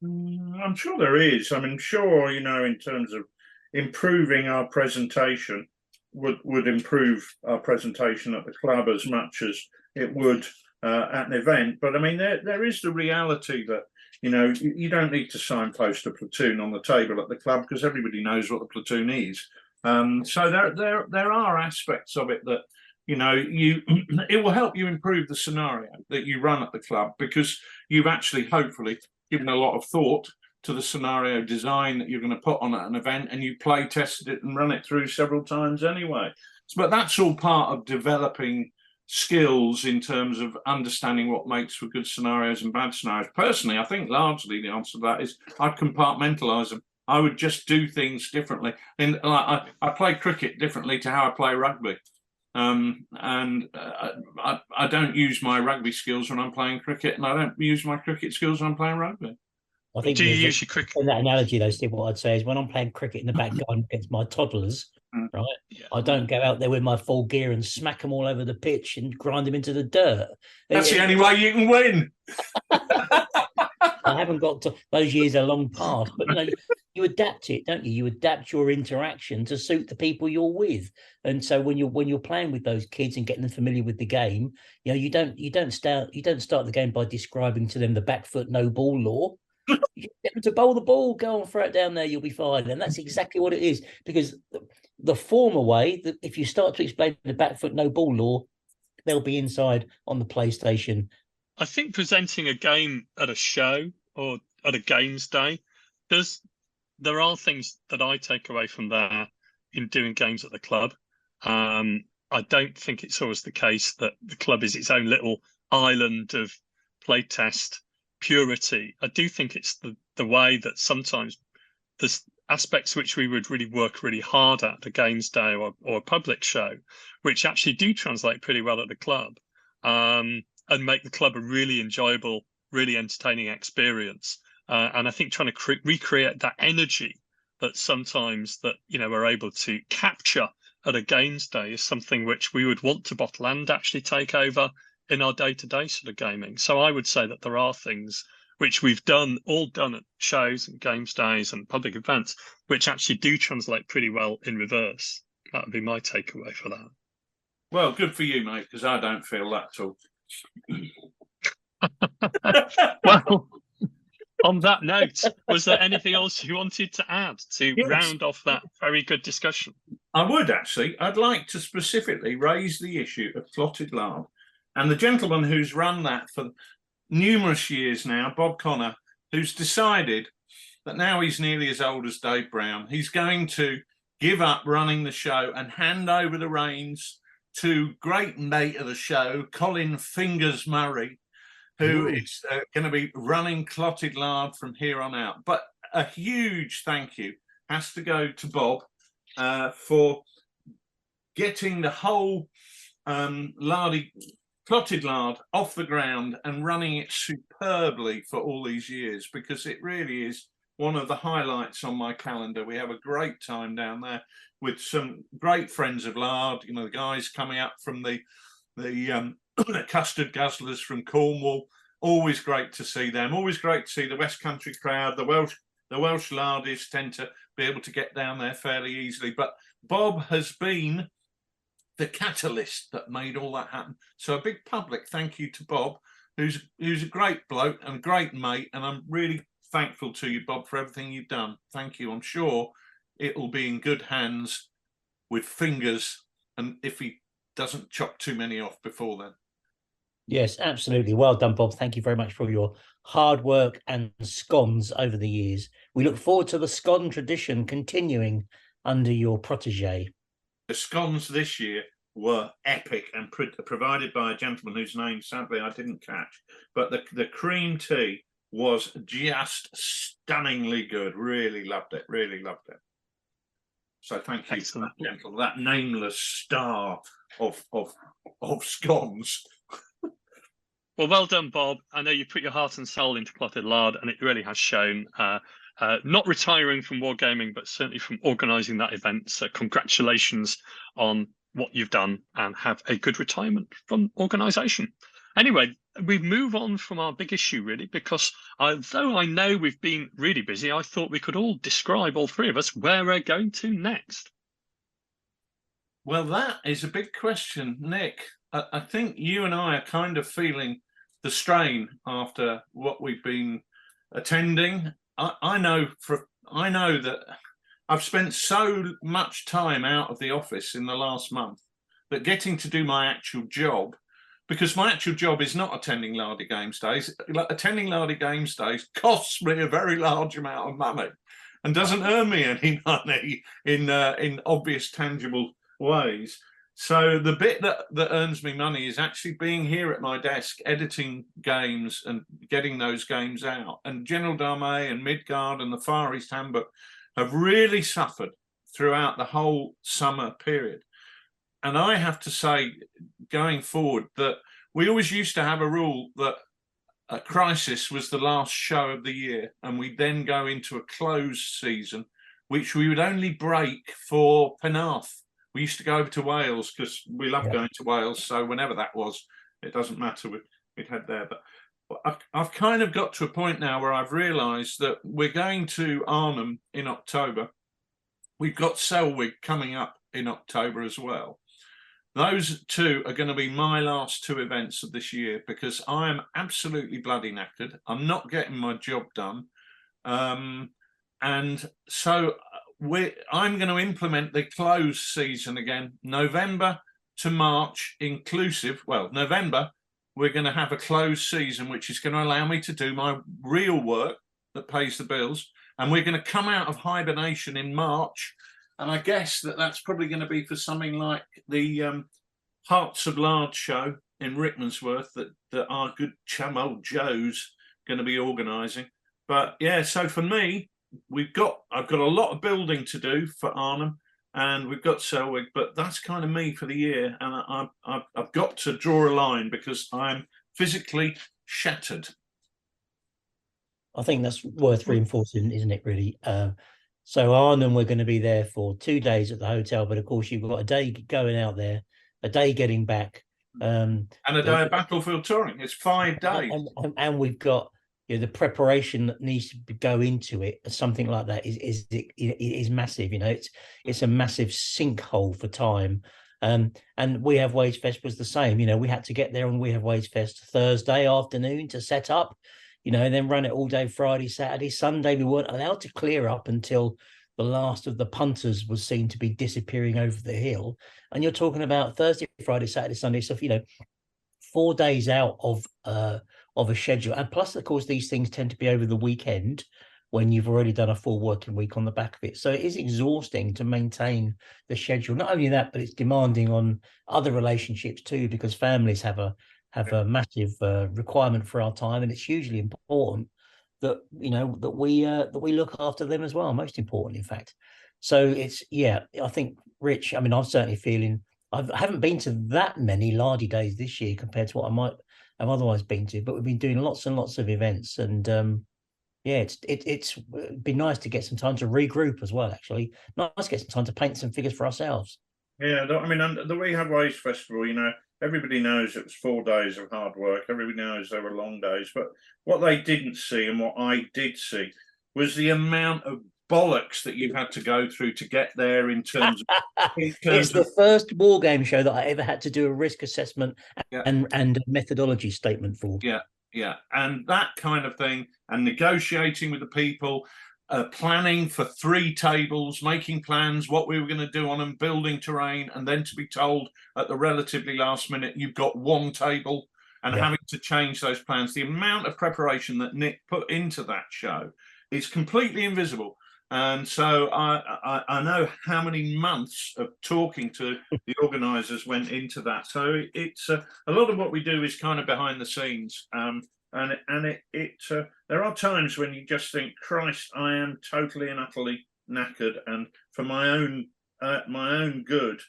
I'm sure there is. I'm sure, in terms of improving our presentation, would improve our presentation at the club as much as it would at an event. But there is the reality that you don't need to signpost a platoon on the table at the club because everybody knows what the platoon is. So there are aspects of it that it will help you improve the scenario that you run at the club, because you've actually hopefully given a lot of thought to the scenario design that you're going to put on at an event, and you play tested it and run it through several times anyway. But that's all part of developing skills in terms of understanding what makes for good scenarios and bad scenarios. Personally, I think largely the answer to that is I'd compartmentalise them. I would just do things differently. And I play cricket differently to how I play rugby. I don't use my rugby skills when I'm playing cricket, and I don't use my cricket skills when I'm playing rugby. I think do you use your cricket? In that analogy, though, Steve, what I'd say is when I'm playing cricket in the back garden against my toddlers, right, I don't go out there with my full gear and smack them all over the pitch and grind them into the dirt. That's the only way you can win. I haven't got to those years are long past, but you adapt it, don't you? You adapt your interaction to suit the people you're with, and so when you're playing with those kids and getting them familiar with the game, you don't start the game by describing to them the back foot no ball law. You just get them to bowl the ball, go and throw it down there, you'll be fine. And that's exactly what it is, because the former way, that if you start to explain the back foot no ball law, they'll be inside on the PlayStation. I think presenting a game at a show or at a games day, there are things that I take away from there in doing games at the club. I don't think it's always the case that the club is its own little island of playtest purity. I do think it's the way that sometimes there's aspects which we would really work really hard at a games day or a public show, which actually do translate pretty well at the club, and make the club a really enjoyable, really entertaining experience. And I think trying to recreate that energy that sometimes that we're able to capture at a games day is something which we would want to bottle and actually take over in our day-to-day sort of gaming. So I would say that there are things which we've all done at shows and games days and public events, which actually do translate pretty well in reverse. That would be my takeaway for that. Well, good for you, mate, because I don't feel that at all. Well, on that note, was there anything else you wanted to add to round off that very good discussion? I would actually. I'd like to specifically raise the issue of clotted lard. And the gentleman who's run that for numerous years now, Bob Connor, who's decided that now he's nearly as old as Dave Brown, he's going to give up running the show and hand over the reins to great mate of the show, Colin Fingers Murray, who is going to be running clotted lard from here on out. But a huge thank you has to go to Bob for getting the whole clotted lard off the ground and running it superbly for all these years, because it really is one of the highlights on my calendar. We have a great time down there with some great friends of lard, the guys coming up from the Custard Guzzlers from Cornwall. Always great to see them. Always great to see the West Country crowd. The Welsh Lardies tend to be able to get down there fairly easily. But Bob has been the catalyst that made all that happen. So a big public thank you to Bob, who's a great bloke and a great mate. And I'm really thankful to you, Bob, for everything you've done. Thank you. I'm sure it will be in good hands with Fingers, and if he doesn't chop too many off before then. Yes, absolutely. Well done, Bob. Thank you very much for your hard work and scones over the years. We look forward to the scone tradition continuing under your protege. The scones this year were epic and provided by a gentleman whose name, sadly, I didn't catch. But the cream tea was just stunningly good. Really loved it. Really loved it. So thank you for that, gentleman, that nameless star of scones. Well done, Bob. I know you put your heart and soul into clotted lard, and it really has shown. Not retiring from wargaming, but certainly from organising that event. So congratulations on what you've done, and have a good retirement from organisation. Anyway, we move on from our big issue, really, because although I know we've been really busy, I thought we could all describe, all three of us, where we're going to next. Well, that is a big question, Nick. I think you and I are kind of feeling the strain after what we've been attending. I know that I've spent so much time out of the office in the last month that getting to do my actual job, because my actual job is not attending Lardy Games Days. Attending Lardy Games Days costs me a very large amount of money and doesn't earn me any money in obvious, tangible ways. So the bit that earns me money is actually being here at my desk, editing games and getting those games out. And General Dame and Midgard and the Far East Handbook have really suffered throughout the whole summer period. And I have to say, going forward, that we always used to have a rule that a Crisis was the last show of the year, and we then go into a closed season, which we would only break for Penarth. We used to go over to Wales because we love going to Wales. So whenever that was, it doesn't matter. We'd head there. But I've kind of got to a point now where I've realised that we're going to Arnhem in October. We've got Selwyn coming up in October as well. Those two are going to be my last two events of this year, because I am absolutely bloody knackered. I'm not getting my job done. And so I'm going to implement the closed season again, November to March inclusive. Well, November, we're going to have a closed season, which is going to allow me to do my real work that pays the bills. And we're going to come out of hibernation in March. And I guess that's probably going to be for something like the Hearts of Lard show in Rickmansworth that our good chum old Joe's going to be organising. But yeah, so for me, I've got a lot of building to do for Arnhem, and we've got Selwyn, but that's kind of me for the year, and I've got to draw a line because I'm physically shattered. I think that's worth reinforcing, isn't it, really? So Arnhem, we're going to be there for 2 days at the hotel, but of course you've got a day going out there, a day getting back. And a day of battlefield touring. It's 5 days. And we've got the preparation that needs to go into it. Something like that is massive. It's a massive sinkhole for time. And We Have Wage Fest was the same. We had to get there on We Have Wage Fest Thursday afternoon to set up, and then run it all day Friday, Saturday, Sunday. We weren't allowed to clear up until the last of the punters was seen to be disappearing over the hill. And you're talking about Thursday, Friday, Saturday, Sunday. So, 4 days out of a schedule. And plus, of course, these things tend to be over the weekend when you've already done a full working week on the back of it. So it is exhausting to maintain the schedule. Not only that, but it's demanding on other relationships too, because families have a massive requirement for our time, and it's hugely important that that we look after them as well. Most important, in fact. So I think, Rich. I mean, I'm certainly feeling. I haven't been to that many Lardy days this year compared to what I might have otherwise been to, but we've been doing lots and lots of events, and it'd be nice to get some time to regroup as well. Actually, nice to get some time to paint some figures for ourselves. Yeah, I mean, and the We Have Ways Festival, everybody knows it was 4 days of hard work. Everybody knows they were long days. But what they didn't see, and what I did see, was the amount of bollocks that you've had to go through to get there in terms of... It's the first war game show that I ever had to do a risk assessment and a methodology statement for. Yeah. And that kind of thing, and negotiating with the people, planning for 3 tables, making plans, what we were going to do on them, building terrain, and then to be told at the relatively last minute you've got 1 table, and having to change those plans. The amount of preparation that Nick put into that show is completely invisible. And so I know how many months of talking to the organisers went into that. So it's a lot of what we do is kind of behind the scenes. And there are times when you just think, Christ, I am totally and utterly knackered, and for my own good,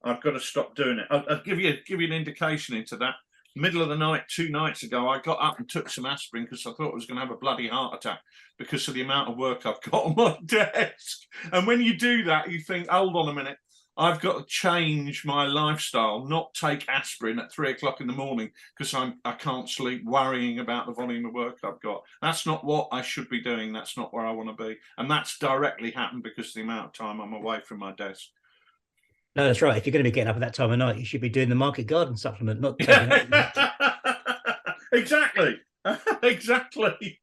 I've got to stop doing it. I'll give you an indication into that. Middle of the night, 2 nights ago, I got up and took some aspirin because I thought I was going to have a bloody heart attack because of the amount of work I've got on my desk. And when you do that, you think, hold on a minute, I've got to change my lifestyle, not take aspirin at 3 o'clock in the morning because I can't sleep worrying about the volume of work I've got. That's not what I should be doing. That's not where I want to be. And that's directly happened because of the amount of time I'm away from my desk. No, that's right. If you're going to be getting up at that time of night, you should be doing the Market Garden supplement, not taking Exactly. Exactly.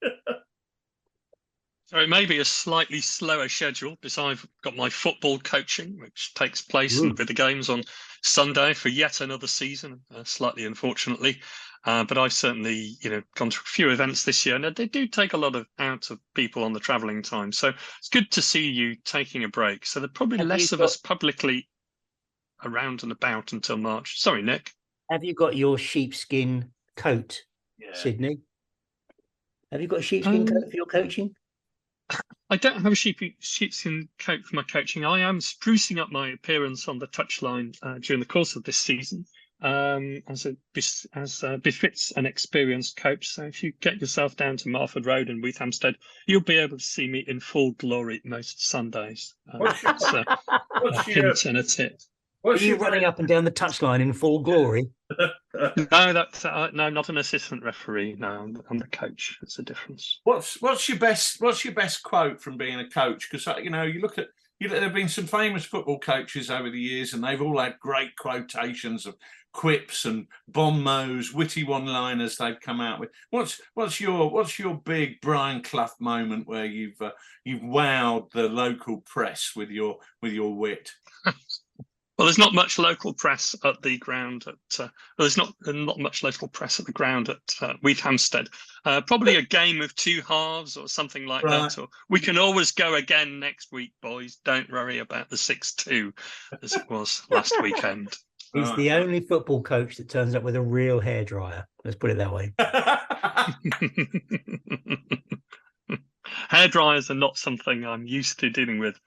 So it may be a slightly slower schedule because I've got my football coaching, which takes place with the games on Sunday for yet another season, slightly unfortunately. But I've certainly, gone to a few events this year, and they do take a lot out of people on the travelling time. So it's good to see you taking a break. So there are probably less of us publicly around and about until March. Sorry, Nick. Have you got your sheepskin coat, Sydney? Have you got a sheepskin coat for your coaching? I don't have a sheepskin coat for my coaching. I am sprucing up my appearance on the touchline during the course of this season, as befits an experienced coach. So if you get yourself down to Marford Road in Weethampstead, you'll be able to see me in full glory most Sundays. It's a hint and a tip. Are you running up and down the touchline in full glory? No, that's no, not an assistant referee. No, I'm the coach. It's a difference. What's your best quote from being a coach? Because you look at there have been some famous football coaches over the years, and they've all had great quotations of quips and bon mots, witty one-liners they've come out with. What's your big Brian Clough moment where you've wowed the local press with your wit? Well, there's not much local press at the ground there's not much local press at the ground at Weethampstead. Probably a game of 2 halves or something like that. Or we can always go again next week, boys. Don't worry about the 6-2 as it was last weekend. He's the only football coach that turns up with a real hairdryer. Let's put it that way. Hair dryers are not something I'm used to dealing with,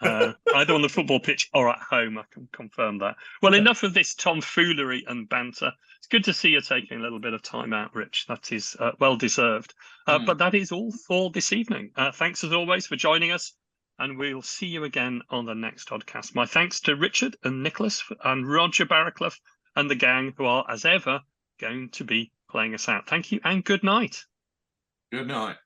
either on the football pitch or at home. I can confirm that. Well, enough of this tomfoolery and banter. It's good to see you taking a little bit of time out, Rich. That is well deserved. But that is all for this evening. Thanks as always for joining us, and we'll see you again on the next Oddcast. My thanks to Richard and Nicholas and Roger Barraclough and the gang, who are, as ever, going to be playing us out. Thank you and good night. Good night.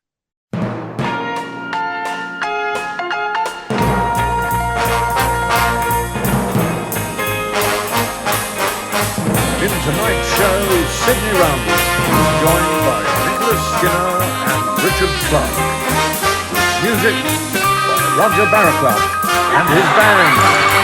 In tonight's show, Sydney Roundwood is joined by Nicholas Skinner and Richard Clark. Music by Roger Barraclough and his band.